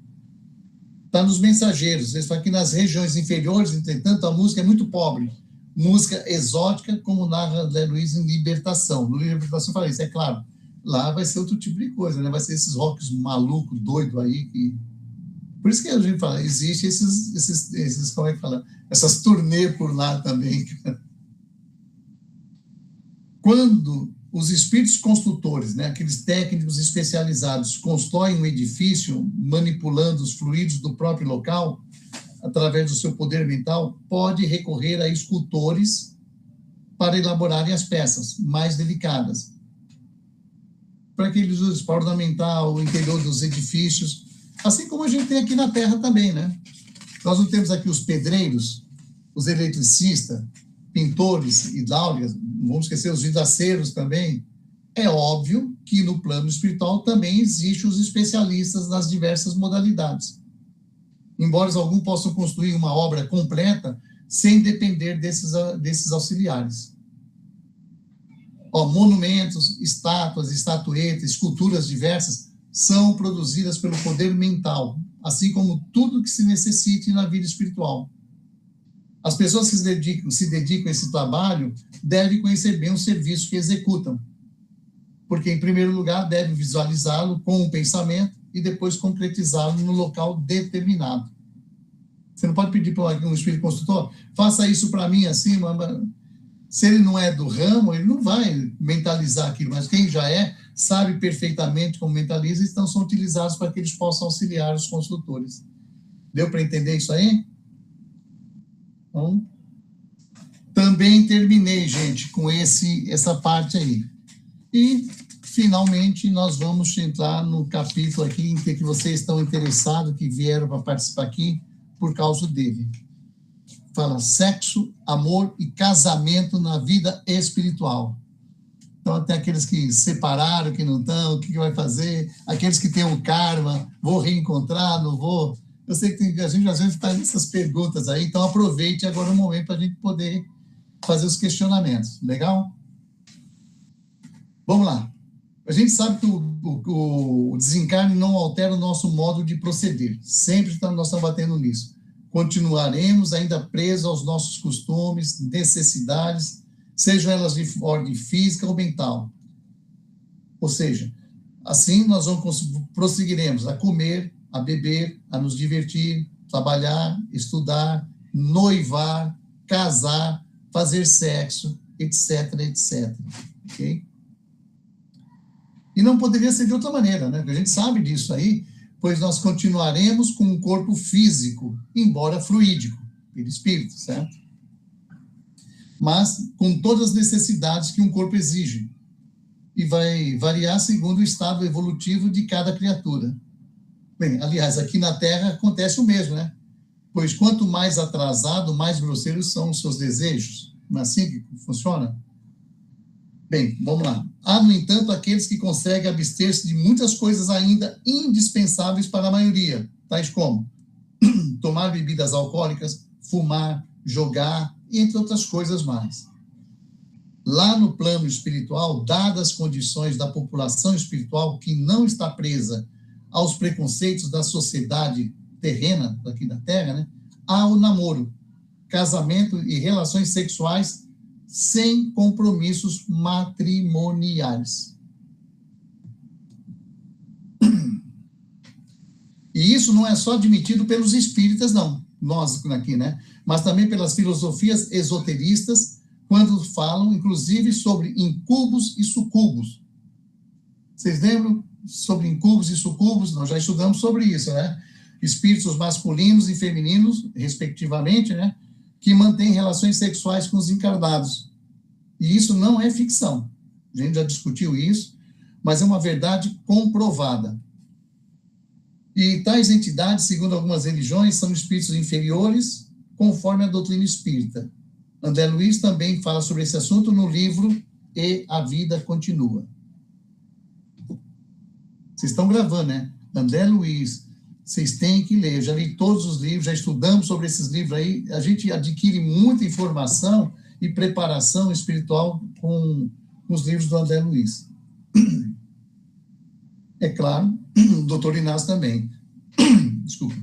Está nos mensageiros, eles falam que nas regiões inferiores, entretanto, a música é muito pobre. Música exótica, como narra André Luiz em Libertação. No Libertação eu falei, isso é claro, lá vai ser outro tipo de coisa, né? Vai ser esses rocks malucos, doidos aí, que... Por isso que a gente fala, existe esses como é que fala? Essas turnês por lá também. Quando os espíritos construtores, né, aqueles técnicos especializados, constroem um edifício manipulando os fluidos do próprio local, através do seu poder mental, pode recorrer a escultores para elaborarem as peças mais delicadas. Para que eles usem para ornamentar o interior dos edifícios, assim como a gente tem aqui na Terra também, né? Nós não temos aqui os pedreiros, os eletricistas, pintores, hidráulicos, não vamos esquecer os vidaceiros também. É óbvio que no plano espiritual também existem os especialistas nas diversas modalidades. Embora alguns possam construir uma obra completa sem depender desses auxiliares. Monumentos, estátuas, estatuetas, esculturas diversas são produzidas pelo poder mental, assim como tudo que se necessite na vida espiritual. As pessoas que se dedicam a esse trabalho devem conhecer bem o serviço que executam, porque, em primeiro lugar, devem visualizá-lo com o pensamento e depois concretizá-lo no local determinado. Você não pode pedir para um espírito construtor, faça isso para mim assim, mas se ele não é do ramo, ele não vai mentalizar aquilo, mas quem já é, sabe perfeitamente como mentaliza, então são utilizados para que eles possam auxiliar os construtores. Deu para entender isso aí? Então, também terminei, gente, com essa parte aí. E, finalmente, nós vamos entrar no capítulo aqui em que vocês estão interessados, que vieram para participar aqui, por causa dele. Fala sexo, amor e casamento na vida espiritual. Então, até aqueles que separaram, que não estão, o que vai fazer? Aqueles que têm o karma, vou reencontrar, não vou? Eu sei que a gente às vezes faz essas perguntas aí, então aproveite agora o momento para a gente poder fazer os questionamentos. Legal? Vamos lá. A gente sabe que o desencarne não altera o nosso modo de proceder. Sempre nós estamos batendo nisso. Continuaremos ainda presos aos nossos costumes, necessidades, sejam elas de ordem física ou mental. Ou seja, assim nós prosseguiremos a comer, a beber, a nos divertir, trabalhar, estudar, noivar, casar, fazer sexo, etc, etc. Ok? E não poderia ser de outra maneira, né? Porque a gente sabe disso aí, pois nós continuaremos com um corpo físico, embora fluídico, perispírito, certo? Mas com todas as necessidades que um corpo exige. E vai variar segundo o estado evolutivo de cada criatura. Bem, aliás, aqui na Terra acontece o mesmo, né? Pois quanto mais atrasado, mais grosseiros são os seus desejos. Não é assim que funciona? Bem, vamos lá. Há, no entanto, aqueles que conseguem abster-se de muitas coisas ainda indispensáveis para a maioria, tais como tomar bebidas alcoólicas, fumar, jogar, e entre outras coisas mais. Lá no plano espiritual, dadas as condições da população espiritual que não está presa aos preconceitos da sociedade terrena, daqui da Terra, né, há o namoro, casamento e relações sexuais sem compromissos matrimoniais. E isso não é só admitido pelos espíritas, não, nós aqui, né? Mas também pelas filosofias esoteristas, quando falam, inclusive, sobre incubos e sucubos. Vocês lembram sobre incubos e sucubos? Nós já estudamos sobre isso, né? Espíritos masculinos e femininos, respectivamente, né? Que mantêm relações sexuais com os encarnados. E isso não é ficção. A gente já discutiu isso, mas é uma verdade comprovada. E tais entidades, segundo algumas religiões, são espíritos inferiores, conforme a doutrina espírita. André Luiz também fala sobre esse assunto no livro E a Vida Continua. Vocês estão gravando, né? André Luiz, vocês têm que ler. Eu já li todos os livros, já estudamos sobre esses livros aí. A gente adquire muita informação e preparação espiritual com os livros do André Luiz. É claro, o doutor Inácio também. Desculpa.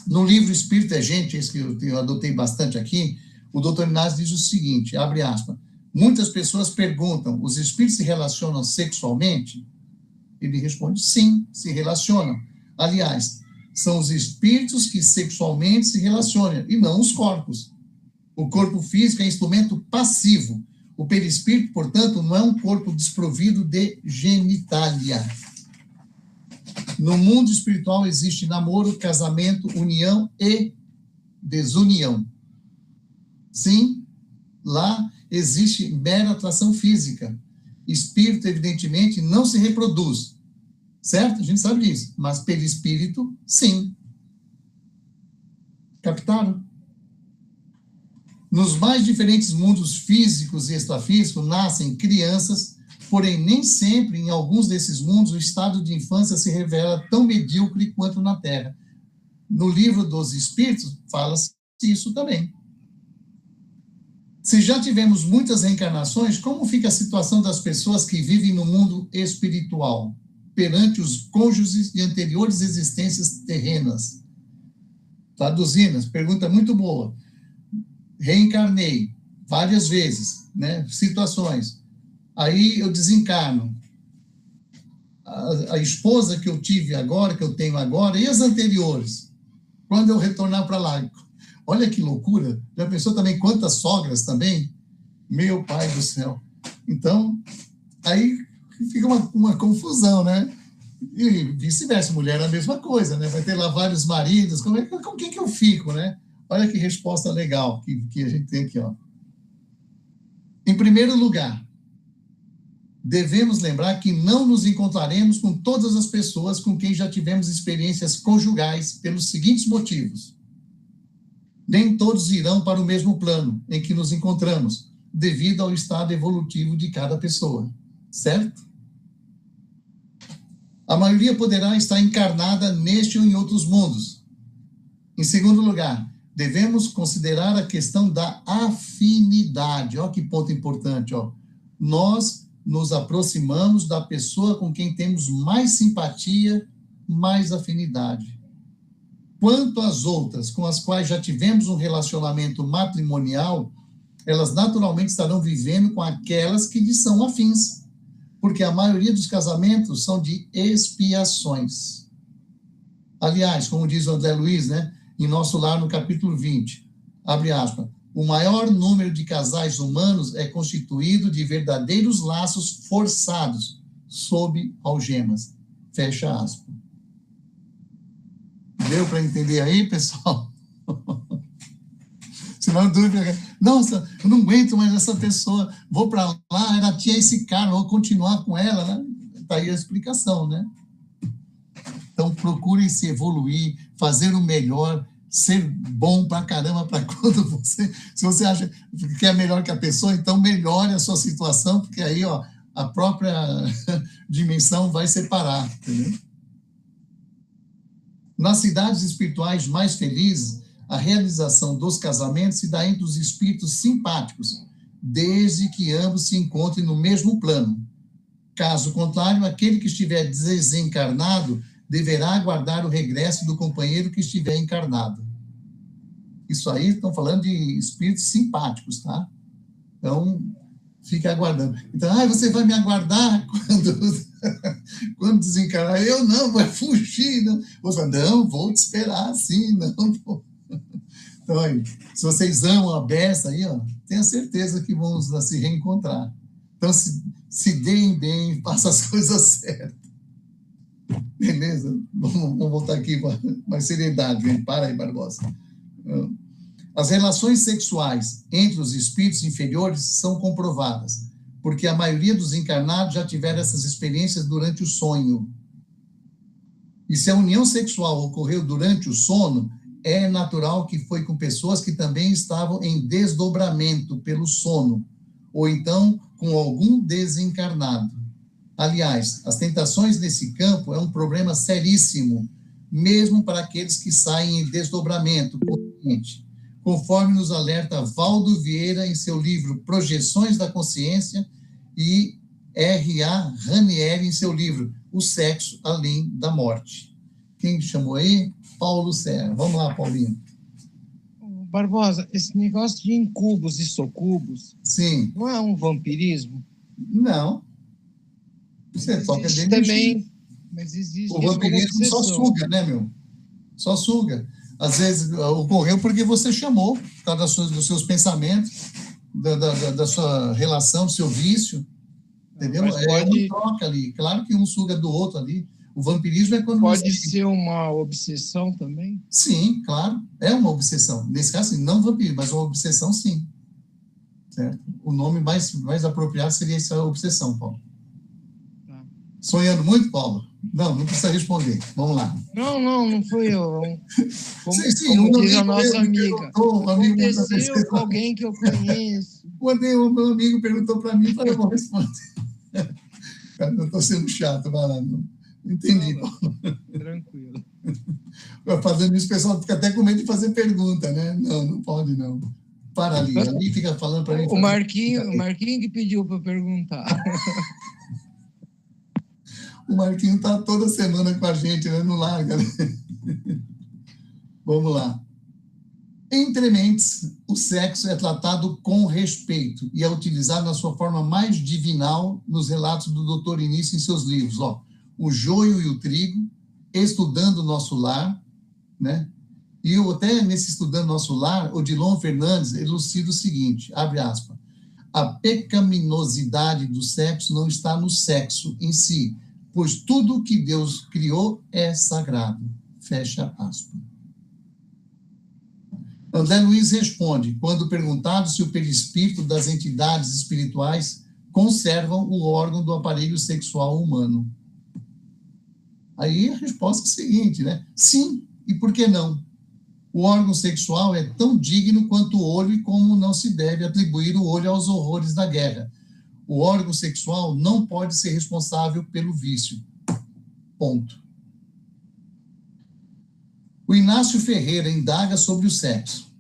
No livro Espírito é Gente, esse que eu adotei bastante aqui, o doutor Inácio diz o seguinte, abre aspas, muitas pessoas perguntam, os espíritos se relacionam sexualmente? Ele responde, sim, se relacionam. Aliás, são os espíritos que sexualmente se relacionam, e não os corpos. O corpo físico é instrumento passivo. O perispírito, portanto, não é um corpo desprovido de genitália. No mundo espiritual existe namoro, casamento, união e desunião. Sim, lá existe mera atração física. Espírito, evidentemente, não se reproduz. Certo? A gente sabe disso. Mas perispírito, sim. Captaram? Nos mais diferentes mundos físicos e extrafísicos nascem crianças, porém nem sempre em alguns desses mundos o estado de infância se revela tão medíocre quanto na Terra. No livro dos Espíritos fala-se isso também. Se já tivemos muitas reencarnações, como fica a situação das pessoas que vivem no mundo espiritual, perante os cônjuges de anteriores existências terrenas? Traduzindo, pergunta muito boa. Reencarnei várias vezes, né? Situações. Aí eu desencarno. A esposa que eu tive agora, que eu tenho agora, e as anteriores? Quando eu retornar para lá? Olha que loucura. Já pensou também quantas sogras também? Meu pai do céu. Então, aí fica uma confusão, né? E vice-versa, mulher é a mesma coisa, né? Vai ter lá vários maridos. Com quem que eu fico, né? Olha que resposta legal que a gente tem aqui, ó. Em primeiro lugar, devemos lembrar que não nos encontraremos com todas as pessoas com quem já tivemos experiências conjugais pelos seguintes motivos. Nem todos irão para o mesmo plano em que nos encontramos, devido ao estado evolutivo de cada pessoa, certo? A maioria poderá estar encarnada neste ou em outros mundos, Em segundo lugar, devemos considerar a questão da afinidade. Olha que ponto importante, ó. Nós nos aproximamos da pessoa com quem temos mais simpatia, mais afinidade. Quanto às outras, com as quais já tivemos um relacionamento matrimonial, elas naturalmente estarão vivendo com aquelas que lhes são afins, porque a maioria dos casamentos são de expiações. Aliás, como diz o André Luiz, né, em Nosso Lar, no capítulo 20, abre aspas, o maior número de casais humanos é constituído de verdadeiros laços forçados, sob algemas. Fecha aspas. Deu para entender aí, pessoal? Senão dúvida, nossa, eu não aguento mais essa pessoa, vou para lá, ela tinha esse cara, vou continuar com ela, né? Está aí a explicação, né? Então, procurem se evoluir, fazer o melhor, ser bom pra caramba, para quando você, se você acha que é melhor que a pessoa, então melhore a sua situação, porque aí, ó, a própria dimensão vai separar, entendeu? Nas cidades espirituais mais felizes, a realização dos casamentos se dá entre os espíritos simpáticos, desde que ambos se encontrem no mesmo plano. Caso contrário, aquele que estiver desencarnado deverá aguardar o regresso do companheiro que estiver encarnado. Isso aí estão falando de espíritos simpáticos, tá? Então, fica aguardando. Então, você vai me aguardar quando desencarnar? Eu não, vai fugir. Não. Você não, vou te esperar, sim, não vou. Então, aí, se vocês amam a beça aí, ó, tenha certeza que vamos se reencontrar. Então, se deem bem, façam as coisas certas. Beleza? Vamos voltar aqui com mais seriedade, gente. Para aí, Barbosa. As relações sexuais entre os espíritos inferiores são comprovadas, porque a maioria dos encarnados já tiveram essas experiências durante o sonho. E se a união sexual ocorreu durante o sono, é natural que foi com pessoas que também estavam em desdobramento pelo sono, ou então com algum desencarnado. Aliás, as tentações nesse campo é um problema seríssimo, mesmo para aqueles que saem em desdobramento consciente, conforme nos alerta Valdo Vieira em seu livro Projeções da Consciência e R.A. Ranieri em seu livro O Sexo Além da Morte. Quem chamou aí? Paulo Serra. Vamos lá, Paulinho. Barbosa, esse negócio de incubos e sucubos, sim, não é um vampirismo? Não. Você toca existe dele também, mas existe. O vampirismo só suga, né, meu? Só suga. Às vezes ocorreu porque você chamou, por causa dos seus pensamentos, da sua relação, do seu vício, entendeu? Um troca ali. Claro que um suga do outro ali. O vampirismo é quando pode ser uma obsessão também? Sim, claro. É uma obsessão. Nesse caso, não vampirismo, mas uma obsessão, sim. Certo? O nome mais apropriado seria essa obsessão, Paulo. Tá. Sonhando muito, Paulo? Não precisa responder. Vamos lá. Não foi eu. Como diz a nossa amiga. Aconteceu com alguém que eu conheço. O meu amigo perguntou para mim, eu vou responder. Cara, eu estou sendo chato, vai lá. Não entendi. Tranquilo. Fazendo isso, o pessoal fica até com medo de fazer pergunta, né? Não pode, não. Para ali. Ali fica falando para mim. O Marquinho que pediu para perguntar. O Marquinho está toda semana com a gente, né? Não larga, né? Vamos lá. Entre mentes, o sexo é tratado com respeito e é utilizado na sua forma mais divinal nos relatos do Dr. Início em seus livros. Ó, O Joio e o Trigo, Estudando Nosso Lar, né? E até nesse Estudando Nosso Lar, Odilon Fernandes elucida o seguinte, abre aspas, a pecaminosidade do sexo não está no sexo em si, pois tudo que Deus criou é sagrado. Fecha aspas. André Luiz responde, quando perguntado se o perispírito das entidades espirituais conservam o órgão do aparelho sexual humano. Aí a resposta é a seguinte, né? Sim, e por que não? O órgão sexual é tão digno quanto o olho e como não se deve atribuir o olho aos horrores da guerra. O órgão sexual não pode ser responsável pelo vício. Ponto. O Inácio Ferreira indaga sobre o sexo.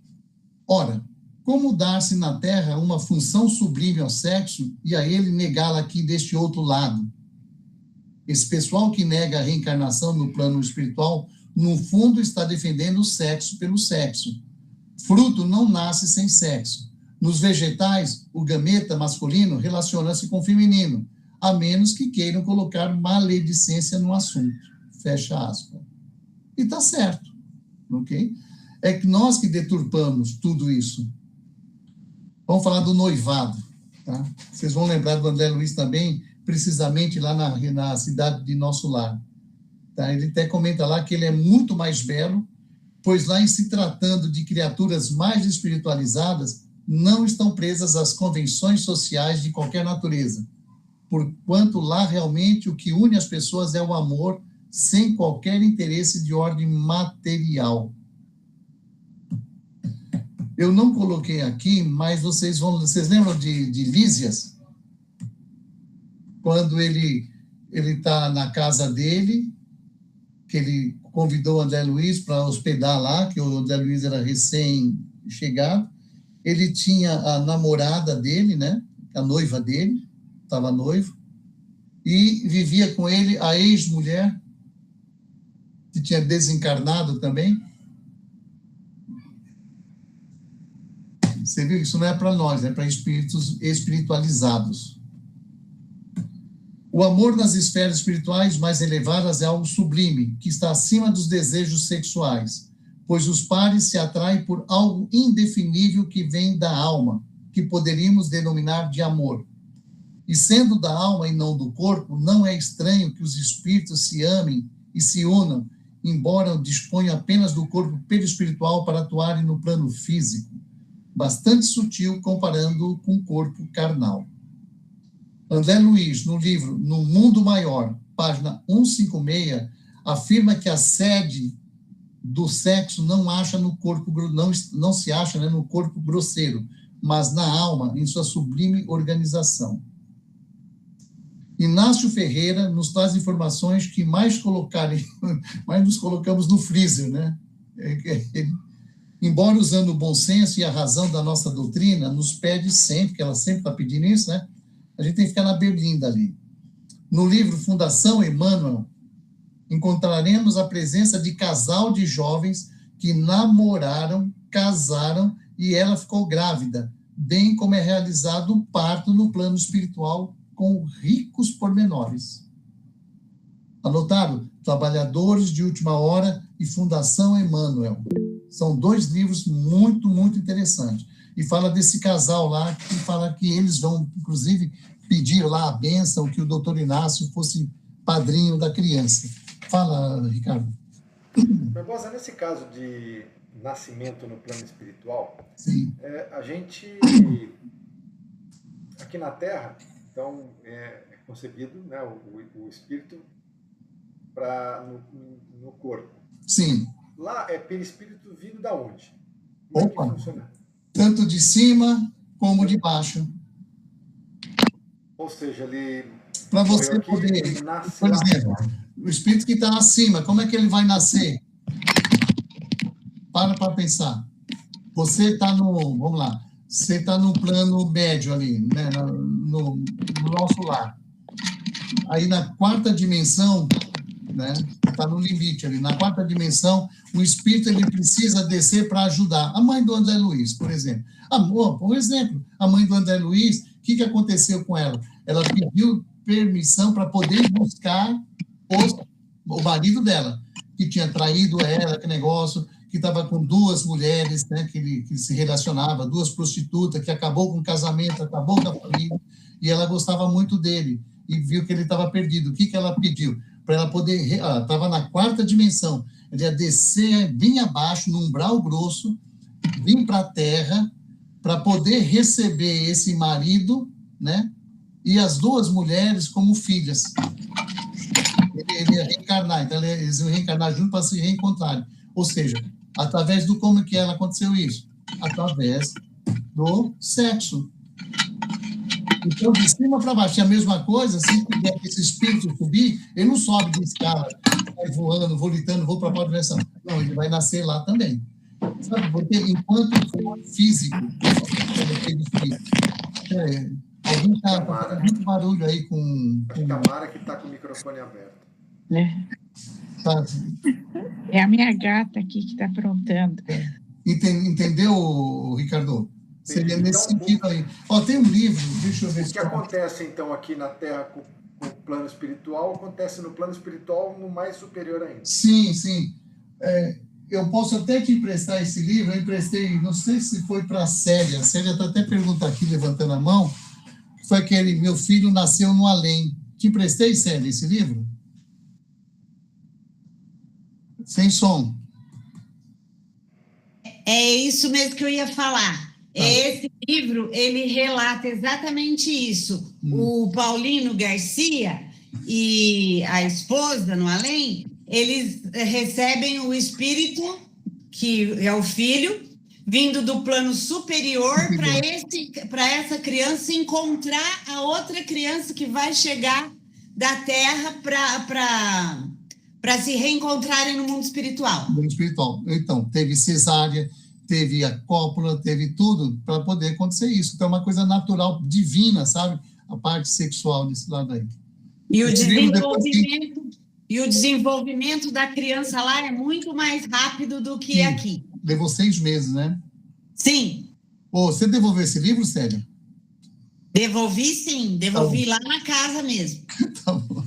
Ora, como dar-se na Terra uma função sublime ao sexo e a ele negá-la aqui deste outro lado? Esse pessoal que nega a reencarnação no plano espiritual, no fundo, está defendendo o sexo pelo sexo. Fruto não nasce sem sexo. Nos vegetais, o gameta masculino relaciona-se com o feminino, a menos que queiram colocar maledicência no assunto. Fecha aspas. E está certo, ok? É que nós que deturpamos tudo isso. Vamos falar do noivado, tá? Vocês vão lembrar do André Luiz também, precisamente lá na cidade de Nosso Lar. Tá? Ele até comenta lá que ele é muito mais belo, pois lá, em se tratando de criaturas mais espiritualizadas, não estão presas às convenções sociais de qualquer natureza, porquanto lá realmente o que une as pessoas é o amor, sem qualquer interesse de ordem material. Eu não coloquei aqui, mas vocês lembram de Lísias? Quando ele está na casa dele, que ele convidou o André Luiz para hospedar lá, que o André Luiz era recém-chegado, ele tinha a namorada dele, né, a noiva dele, estava noivo, e vivia com ele a ex-mulher, que tinha desencarnado também. Você viu? Isso não é para nós, é para espíritos espiritualizados. O amor nas esferas espirituais mais elevadas é algo sublime, que está acima dos desejos sexuais, pois os pares se atraem por algo indefinível que vem da alma, que poderíamos denominar de amor. E sendo da alma e não do corpo, não é estranho que os espíritos se amem e se unam, embora disponham apenas do corpo perispiritual para atuarem no plano físico, bastante sutil comparando com o corpo carnal. André Luiz, no livro No Mundo Maior, página 156, afirma que a sede do sexo não se acha, né, no corpo grosseiro, mas na alma, em sua sublime organização. Inácio Ferreira nos traz informações que mais nos colocamos no freezer, né? Embora usando o bom senso e a razão da nossa doutrina, nos pede sempre, que ela sempre está pedindo isso, né? A gente tem que ficar na berlinda ali. No livro Fundação Emmanuel, encontraremos a presença de casal de jovens que namoraram, casaram e ela ficou grávida, bem como é realizado o parto no plano espiritual com ricos pormenores. Anotaram? Trabalhadores de Última Hora e Fundação Emmanuel. São 2 livros muito, muito interessantes. E fala desse casal lá, que fala que eles vão, inclusive, pedir lá a bênção, que o doutor Inácio fosse padrinho da criança. Fala, Ricardo. Barbosa, nesse caso de nascimento no plano espiritual, sim, a gente, aqui na Terra, então, é concebido, né, o espírito no corpo. Sim. Lá é perispírito vindo da onde? Opa! Tanto de cima como de baixo. Ou seja, ele... Para você poder... Por exemplo, o espírito que está acima, como é que ele vai nascer? Para pensar. Você está no... Vamos lá. Você está no plano médio ali, né, no nosso lar. Aí, na 4ª dimensão, né, está no limite ali. Na 4ª dimensão, o espírito ele precisa descer para ajudar. A mãe do André Luiz, por exemplo. Por exemplo, a mãe do André Luiz, o que aconteceu com ela? Ela pediu permissão para poder buscar o marido dela, que tinha traído ela, que negócio, que estava com 2 mulheres, né, que se relacionava, 2 prostitutas, que acabou com o casamento, acabou com a família, e ela gostava muito dele, e viu que ele estava perdido. O que ela pediu? Para ela poder... Ela estava na 4ª dimensão, ela ia descer bem abaixo, no umbral grosso, vir para a Terra, para poder receber esse marido, né, e as 2 mulheres como filhas. Ele ia reencarnar, então eles iam reencarnar juntos para se reencontrarem. Ou seja, através do como que ela aconteceu isso? Através do sexo. Então, de cima para baixo, é a mesma coisa, se quiser que esse espírito subir, ele não sobe de escala vai voando, vou litando, vou para a dimensão. Não, ele vai nascer lá também. Sabe, porque enquanto for físico, alguém está fazendo muito barulho aí com... Acho que a Mara que está com o microfone aberto. Tá. É a minha gata aqui que está aprontando. Entendeu, Ricardo? Seria nesse sentido aí. Tem um livro, deixa eu ver. O que acontece, então, aqui na Terra com o plano espiritual, acontece no plano espiritual no mais superior ainda. Sim, sim. Eu posso até te emprestar esse livro, eu emprestei, não sei se foi para a Célia está até perguntando aqui, levantando a mão, foi aquele, Meu Filho Nasceu no Além. Te emprestei, Célia, esse livro? Sem som. É isso mesmo que eu ia falar. Esse livro, ele relata exatamente isso. O Paulino Garcia e a esposa, no além, eles recebem o espírito, que é o filho, vindo do plano superior para essa criança encontrar a outra criança que vai chegar da Terra para se reencontrarem no mundo espiritual. No mundo espiritual. Então, teve cesárea, teve a cópula, teve tudo para poder acontecer isso. Então, é uma coisa natural, divina, sabe? A parte sexual desse lado aí. E o desenvolvimento da criança lá é muito mais rápido do que aqui. Levou 6 meses, né? Sim. Você devolveu esse livro, Célia? Devolvi, sim. Devolvi lá na casa mesmo. Tá bom.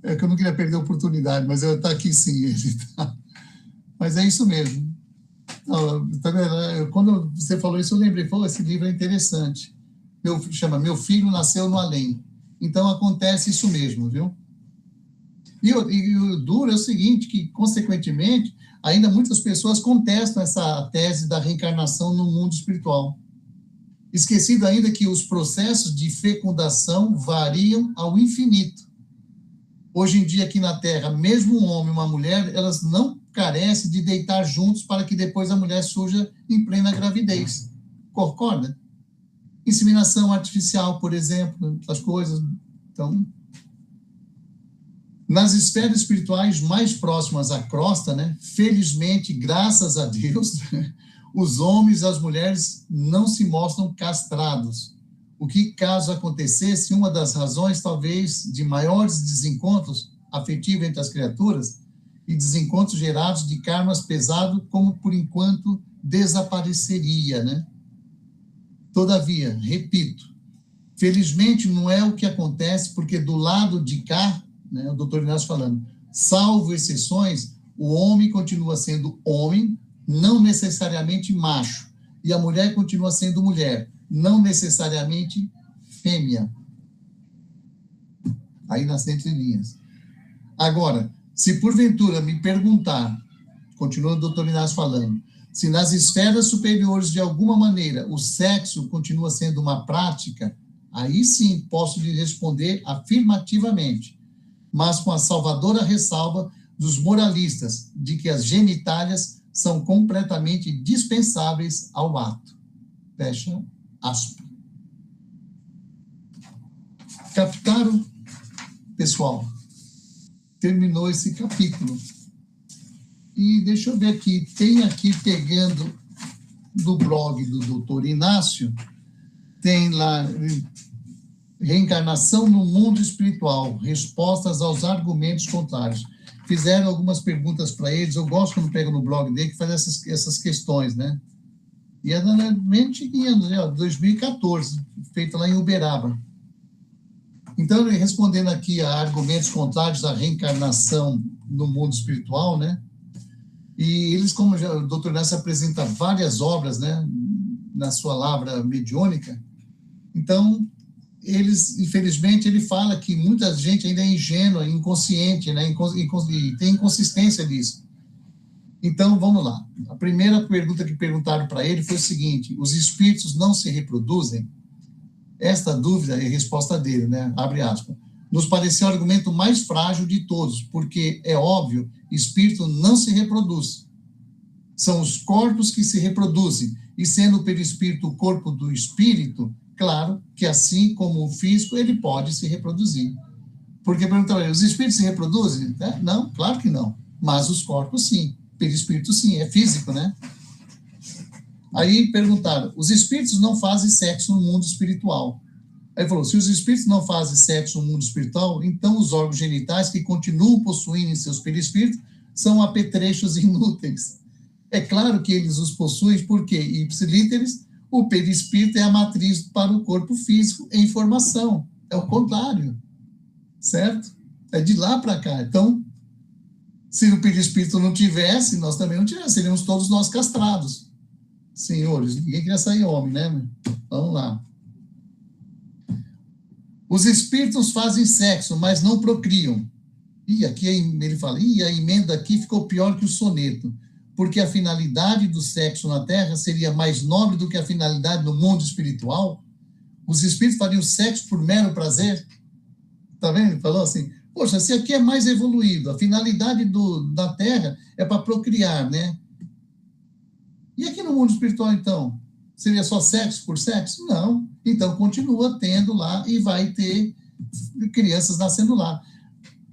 É que eu não queria perder a oportunidade, mas está aqui sim. Ele tá. Mas é isso mesmo. Tá vendo? Quando você falou isso, eu lembrei, esse livro é interessante. Chama Meu Filho Nasceu no Além. Então, acontece isso mesmo, viu? E o duro é o seguinte, que, consequentemente, ainda muitas pessoas contestam essa tese da reencarnação no mundo espiritual. Esquecido ainda que os processos de fecundação variam ao infinito. Hoje em dia, aqui na Terra, mesmo um homem e uma mulher, elas não carecem de deitar juntos para que depois a mulher surja em plena gravidez. Concorda? Inseminação artificial, por exemplo, as coisas. Então, nas esferas espirituais mais próximas à crosta, né, felizmente, graças a Deus, os homens e as mulheres não se mostram castrados. O que, caso acontecesse, uma das razões, talvez, de maiores desencontros afetivos entre as criaturas e desencontros gerados de karmas pesados, como, por enquanto, desapareceria, né? Todavia, repito, felizmente não é o que acontece, porque do lado de cá, né, o doutor Inácio falando, salvo exceções, o homem continua sendo homem, não necessariamente macho, e a mulher continua sendo mulher, não necessariamente fêmea. Aí nas entrelinhas. Agora, se porventura me perguntar, continua o doutor Inácio falando, se nas esferas superiores, de alguma maneira, o sexo continua sendo uma prática, aí sim posso lhe responder afirmativamente, mas com a salvadora ressalva dos moralistas de que as genitálias são completamente dispensáveis ao ato. Fecha aspas. Captaram, pessoal? Terminou esse capítulo. E deixa eu ver aqui, tem aqui pegando do blog do doutor Inácio, tem lá Reencarnação no Mundo Espiritual, respostas aos argumentos contrários. Fizeram algumas perguntas para eles, eu gosto quando pega no blog dele, que faz essas questões, né? E é bem antiguinha, né? 2014, feita lá em Uberaba. Então, ele respondendo aqui a argumentos contrários à reencarnação no mundo espiritual, né? E eles, como já, o doutor Inácio apresenta várias obras, né, na sua lavra mediúnica, então, eles, infelizmente, ele fala que muita gente ainda é ingênua, inconsciente, né, e tem inconsistência disso. Então, vamos lá. A primeira pergunta que perguntaram para ele foi o seguinte: os espíritos não se reproduzem? Esta dúvida é a resposta dele, né? Abre aspas. Nos pareceu o argumento mais frágil de todos, porque, é óbvio, espírito não se reproduz. São os corpos que se reproduzem, e sendo o perispírito o corpo do espírito, claro que assim como o físico, ele pode se reproduzir. Porque perguntaram, os espíritos se reproduzem? Não, claro que não. Mas os corpos, sim. Perispírito, sim. É físico, né? Aí perguntaram, os espíritos não fazem sexo no mundo espiritual. Aí falou, se os espíritos não fazem sexo no mundo espiritual, então os órgãos genitais que continuam possuindo em seus perispíritos são apetrechos inúteis. É claro que eles os possuem porque, ipsilíteres, o perispírito é a matriz para o corpo físico em formação. É o contrário, certo? É de lá para cá. Então, se o perispírito não tivesse, nós também não tivéssemos, seríamos todos nós castrados. Senhores, ninguém queria sair homem, né? Vamos lá. Os espíritos fazem sexo, mas não procriam. E aqui ele fala, a emenda aqui ficou pior que o soneto, porque a finalidade do sexo na Terra seria mais nobre do que a finalidade no mundo espiritual. Os espíritos fariam sexo por mero prazer. Tá vendo? Ele falou assim, poxa, se aqui é mais evoluído, a finalidade da Terra é para procriar, né? E aqui no mundo espiritual, então? Seria só sexo por sexo? Não. Então, continua tendo lá e vai ter crianças nascendo lá.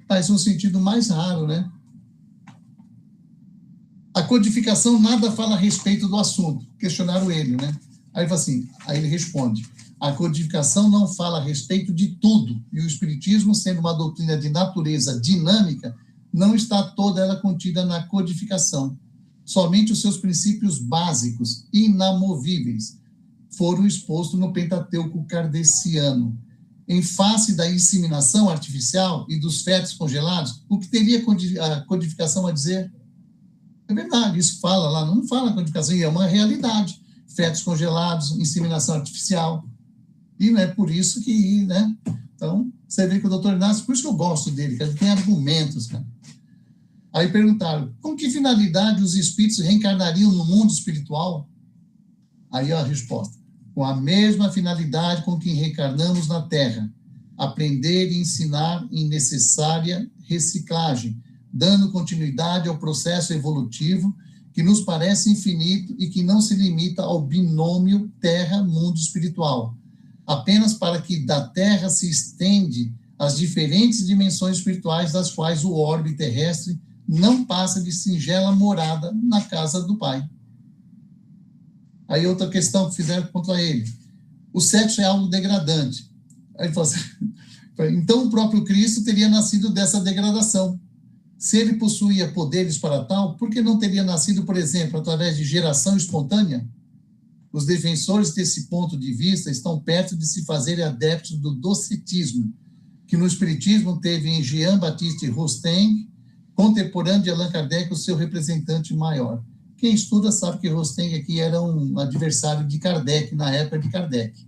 Faz um sentido mais raro, né? A codificação nada fala a respeito do assunto. Questionaram ele, né? Aí ele responde, a codificação não fala a respeito de tudo, e o Espiritismo, sendo uma doutrina de natureza dinâmica, não está toda ela contida na codificação. Somente os seus princípios básicos, inamovíveis, foram expostos no Pentateuco kardeciano. Em face da inseminação artificial e dos fetos congelados, o que teria a codificação a dizer? É verdade, isso fala lá, não fala a codificação, e é uma realidade. Fetos congelados, inseminação artificial. E não é por isso que, né? Então, você vê que o doutor Inácio, por isso que eu gosto dele, que ele tem argumentos, cara. Aí perguntaram, com que finalidade os espíritos reencarnariam no mundo espiritual? Aí a resposta, com a mesma finalidade com que reencarnamos na Terra, aprender e ensinar em necessária reciclagem, dando continuidade ao processo evolutivo que nos parece infinito e que não se limita ao binômio Terra-mundo espiritual, apenas para que da Terra se estende as diferentes dimensões espirituais das quais o orbe terrestre não passa de singela morada na casa do Pai. Aí outra questão que fizeram contra ele. O sexo é algo degradante. Aí ele falou assim, então o próprio Cristo teria nascido dessa degradação. Se ele possuía poderes para tal, por que não teria nascido, por exemplo, através de geração espontânea? Os defensores desse ponto de vista estão perto de se fazerem adeptos do docetismo, que no Espiritismo teve em Jean-Baptiste Rostand, contemporâneo de Allan Kardec, o seu representante maior. Quem estuda sabe que Rostand aqui era um adversário de Kardec, na época de Kardec.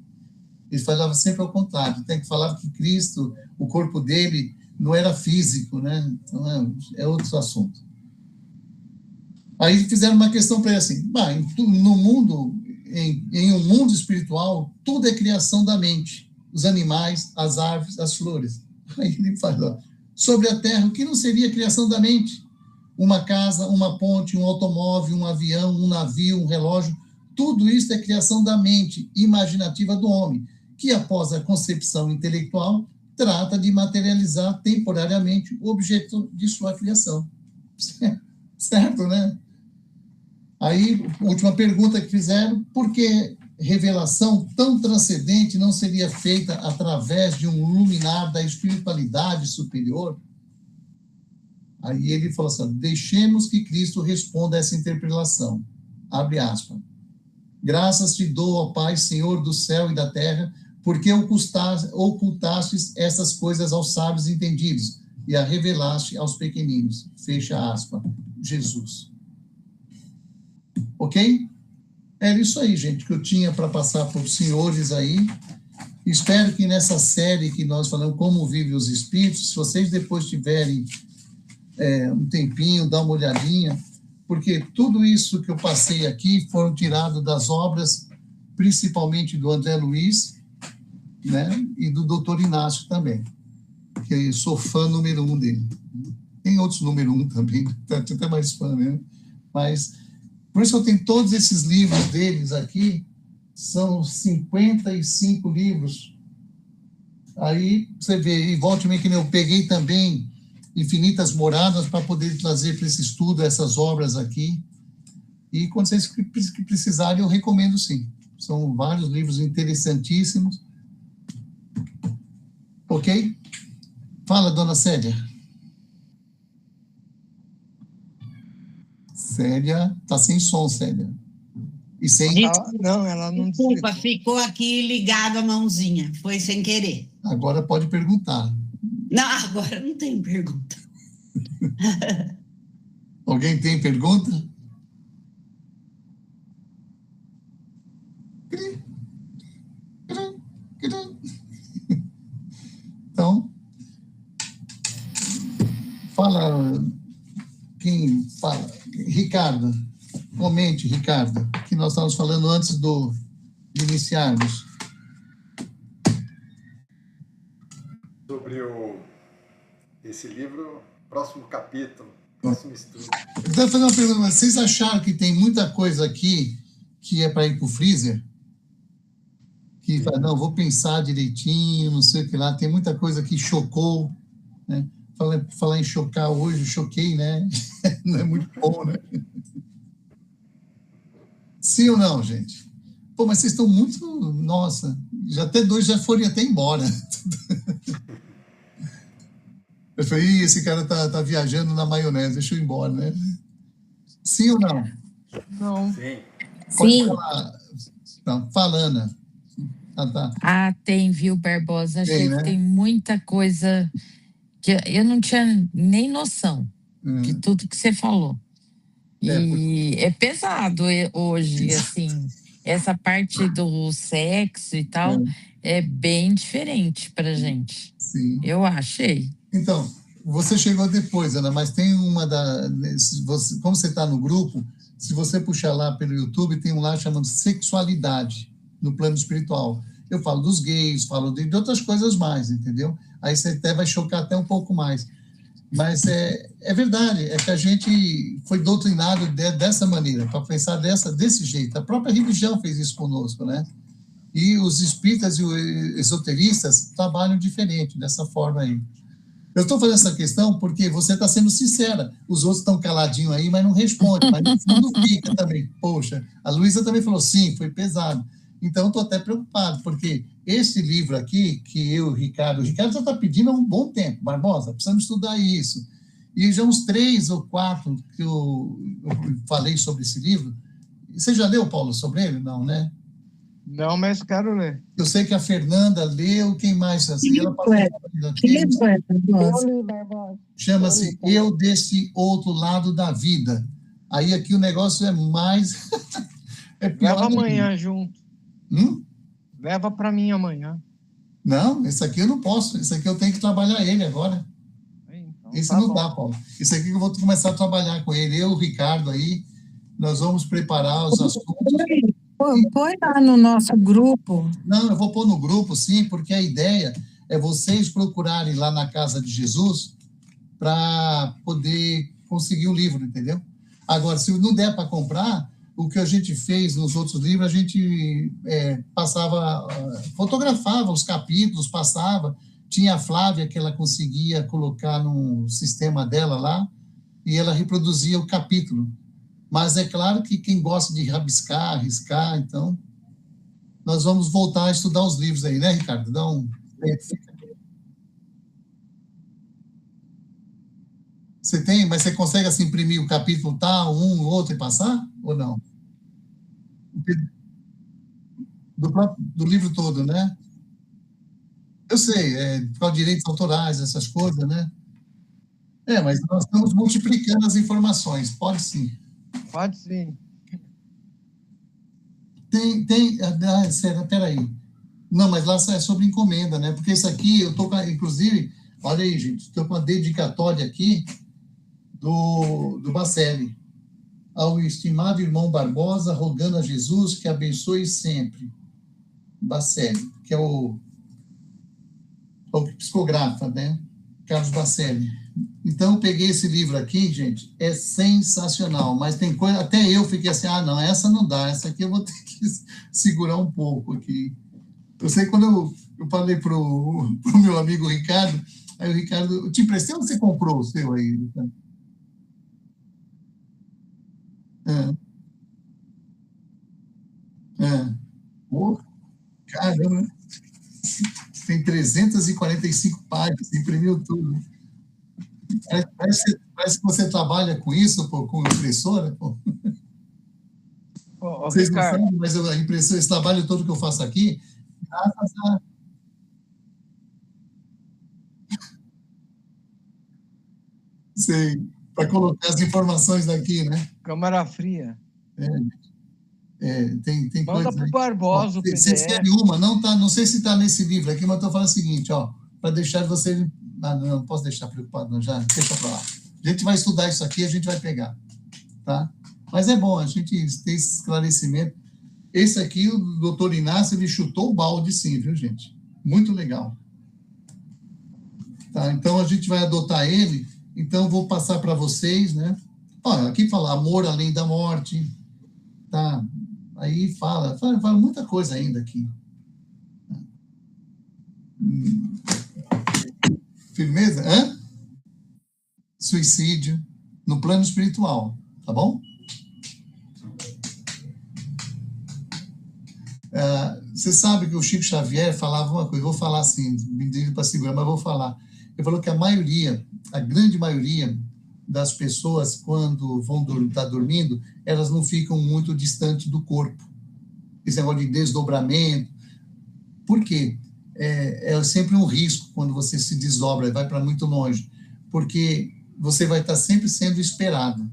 Ele falava sempre ao contrário, tem que falar que Cristo, o corpo dele, não era físico, né? Então é outro assunto. Aí fizeram uma questão para ele assim, no mundo, em um mundo espiritual, tudo é criação da mente, os animais, as árvores, as flores. Aí ele falou, sobre a Terra, o que não seria criação da mente? Uma casa, uma ponte, um automóvel, um avião, um navio, um relógio, tudo isso é criação da mente imaginativa do homem, que após a concepção intelectual, trata de materializar temporariamente o objeto de sua criação. Certo, né? Aí, última pergunta que fizeram, por que revelação tão transcendente não seria feita através de um luminar da espiritualidade superior? Aí ele falou assim, deixemos que Cristo responda a essa interpelação. Abre aspas. Graças te dou, ó Pai, Senhor do céu e da terra, porque ocultastes essas coisas aos sábios entendidos e a revelaste aos pequeninos. Fecha aspas. Jesus. Ok? Era isso aí, gente, que eu tinha para passar para os senhores aí. Espero que nessa série que nós falamos, Como Vivem os Espíritos, se vocês depois tiverem um tempinho, dá uma olhadinha, porque tudo isso que eu passei aqui foram tirados das obras, principalmente do André Luiz, né, e do Dr. Inácio também, que eu sou fã número 1 dele. Tem outros número 1 também, tem até mais fã, né? Mas, por isso eu tenho todos esses livros deles aqui, são 55 livros, Aí você vê, e volte meio que eu peguei também Infinitas Moradas para poder trazer para esse estudo essas obras aqui. E quando vocês precisarem, eu recomendo sim. São vários livros interessantíssimos. Ok? Fala, dona Célia. Célia, tá sem som, Célia. E sem... Não, ela não Desculpa, desligou. ficou aqui ligado a mãozinha. Foi sem querer. Agora pode perguntar. Não, agora não tem pergunta. Alguém tem pergunta? Então, fala, quem fala? Ricardo, comente, Ricardo, que nós estávamos falando antes de iniciarmos. Sobre esse livro, próximo capítulo, próximo estudo. Eu vou fazer uma pergunta, mas vocês acharam que tem muita coisa aqui que é para ir para o freezer? Que fala, não, vou pensar direitinho, não sei o que lá, tem muita coisa que chocou, né? Falar em chocar hoje, eu choquei, né? Não é muito bom, né? Sim ou não, gente? Pô, mas vocês estão muito... Nossa, até 2 já foram até embora. Eu falei, ih, esse cara tá viajando na maionese, deixa eu ir embora, né? Sim ou não? Não. Sim. Pode Sim. falar. Não, fala, Ana. Ah, tem, viu, Barbosa? Achei Tem, né? que tem muita coisa que eu não tinha nem noção de tudo que você falou. E é pesado hoje, assim, essa parte do sexo e tal é bem diferente pra gente. Sim. Eu achei. Então, você chegou depois, Ana, mas tem uma como você está no grupo, se você puxar lá pelo YouTube, tem um lá chamado Sexualidade no Plano Espiritual. Eu falo dos gays, falo de outras coisas mais, entendeu? Aí você até vai chocar até um pouco mais. Mas é verdade, é que a gente foi doutrinado dessa maneira, para pensar desse jeito. A própria religião fez isso conosco, né? E os espíritas e os esoteristas trabalham diferente, dessa forma aí. Eu estou fazendo essa questão porque você está sendo sincera. Os outros estão caladinhos aí, mas não respondem. Mas no fundo fica também. Poxa, a Luísa também falou, sim, foi pesado. Então, estou até preocupado, porque esse livro aqui, que o Ricardo já está pedindo há um bom tempo, Barbosa, precisamos estudar isso. E já uns 3 ou 4 que eu falei sobre esse livro. Você já leu, Paulo, sobre ele? Não, né? Não, mas quero ler. Eu sei que a Fernanda leu, quem mais? Assim, ela chama-se Eu Desse Outro Lado da Vida. Aí aqui o negócio é mais... é pior. Leva amanhã junto. Hum? Leva para mim amanhã. Não, esse aqui eu não posso. Esse aqui eu tenho que trabalhar ele agora. Então, Esse tá não bom. dá, Paulo. Esse aqui eu vou começar a trabalhar com ele. Eu, o Ricardo aí, nós vamos preparar os assuntos. Põe lá no nosso grupo. Não, eu vou pôr no grupo, sim, porque a ideia é vocês procurarem lá na Casa de Jesus para poder conseguir o livro, entendeu? Agora, se não der para comprar, o que a gente fez nos outros livros, a gente fotografava os capítulos, passava. Tinha a Flávia, que ela conseguia colocar no sistema dela lá, e ela reproduzia o capítulo. Mas é claro que quem gosta de rabiscar, riscar, então, nós vamos voltar a estudar os livros aí, né, Ricardo? Dá um... Você tem, mas você consegue assim, imprimir o capítulo tal, um, outro e passar? Ou não? Do livro todo, né? Eu sei, por causa de direitos autorais, essas coisas, né? Mas nós estamos multiplicando as informações, pode sim. Pode sim. Peraí. Não, mas lá é sobre encomenda, né? Porque isso aqui, eu estou com, inclusive, olha aí, gente, estou com a dedicatória aqui do Bacelli. Ao estimado irmão Barbosa, rogando a Jesus que abençoe sempre. Bacelli, que é o psicografa, né? Carlos Bacelli. Então, eu peguei esse livro aqui, gente, é sensacional, mas tem coisa, até eu fiquei assim, não, essa não dá, essa aqui eu vou ter que segurar um pouco aqui. Eu sei que quando eu falei pro meu amigo Ricardo, aí o Ricardo, eu te emprestei ou você comprou o seu aí, Ricardo? Pô, caramba, tem 345 páginas, imprimiu tudo. Parece que você trabalha com isso, pô, com impressora, pô. Vocês não sabem, mas a impressora, esse trabalho todo que eu faço aqui, graças a... Sei, para colocar as informações daqui, né? Câmara fria. Tem Manda coisa. para o Barbosa o Vocês PDF. querem uma? Não sei se está nesse livro aqui, mas estou falando o seguinte, ó, para deixar você... não posso deixar preocupado, não, já, deixa para lá. A gente vai estudar isso aqui, a gente vai pegar, tá? Mas é bom a gente ter esse esclarecimento. Esse aqui, o doutor Inácio, ele chutou o balde, sim, viu, gente? Muito legal. Tá, então, a gente vai adotar ele. Então, vou passar para vocês, né? Olha, aqui fala amor além da morte, tá? Aí fala muita coisa ainda aqui. Firmeza? Suicídio no plano espiritual, tá bom? Você sabe que o Chico Xavier falava uma coisa, eu vou falar assim, me diga para segurar, mas vou falar. Ele falou que a grande maioria das pessoas, quando vão estar dormindo, elas não ficam muito distantes do corpo. Esse negócio de desdobramento. Por quê? É sempre um risco quando você se desdobra e vai para muito longe, porque você vai estar sempre sendo esperado,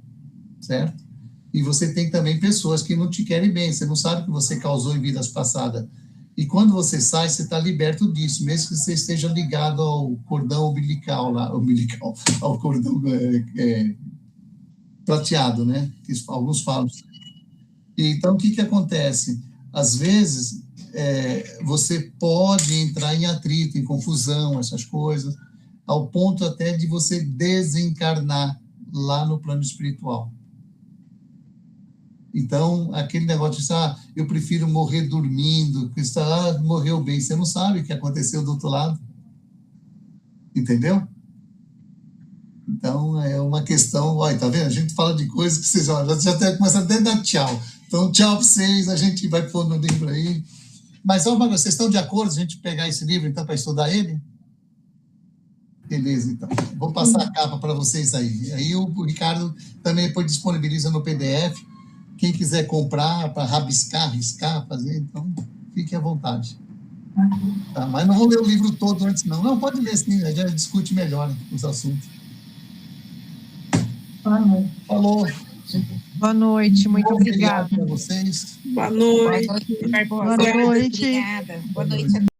certo? E você tem também pessoas que não te querem bem, você não sabe o que você causou em vidas passadas. E quando você sai, você está liberto disso, mesmo que você esteja ligado ao cordão umbilical, ao cordão prateado, né? Que alguns falam. Então, o que acontece? Às vezes, você pode entrar em atrito, em confusão, essas coisas, ao ponto até de você desencarnar lá no plano espiritual. Então, aquele negócio de eu prefiro morrer dormindo, que morreu bem, você não sabe o que aconteceu do outro lado. Entendeu? Então, é uma questão... Olha, tá vendo? A gente fala de coisas que vocês já começam até a dar tchau. Então, tchau para vocês, a gente vai pôr no livro aí. Mas, vocês estão de acordo a gente pegar esse livro, então, para estudar ele? Beleza, então. Vou passar a capa para vocês aí. Aí o Ricardo também depois disponibiliza no PDF. Quem quiser comprar para rabiscar, riscar, fazer, então fique à vontade. Tá? Mas não vou ler o livro todo antes, não. Não, pode ler sim, já discute melhor os assuntos. Falou. Boa noite, muito obrigada. Obrigado para vocês. Boa noite. Boa noite. Obrigada. Boa noite.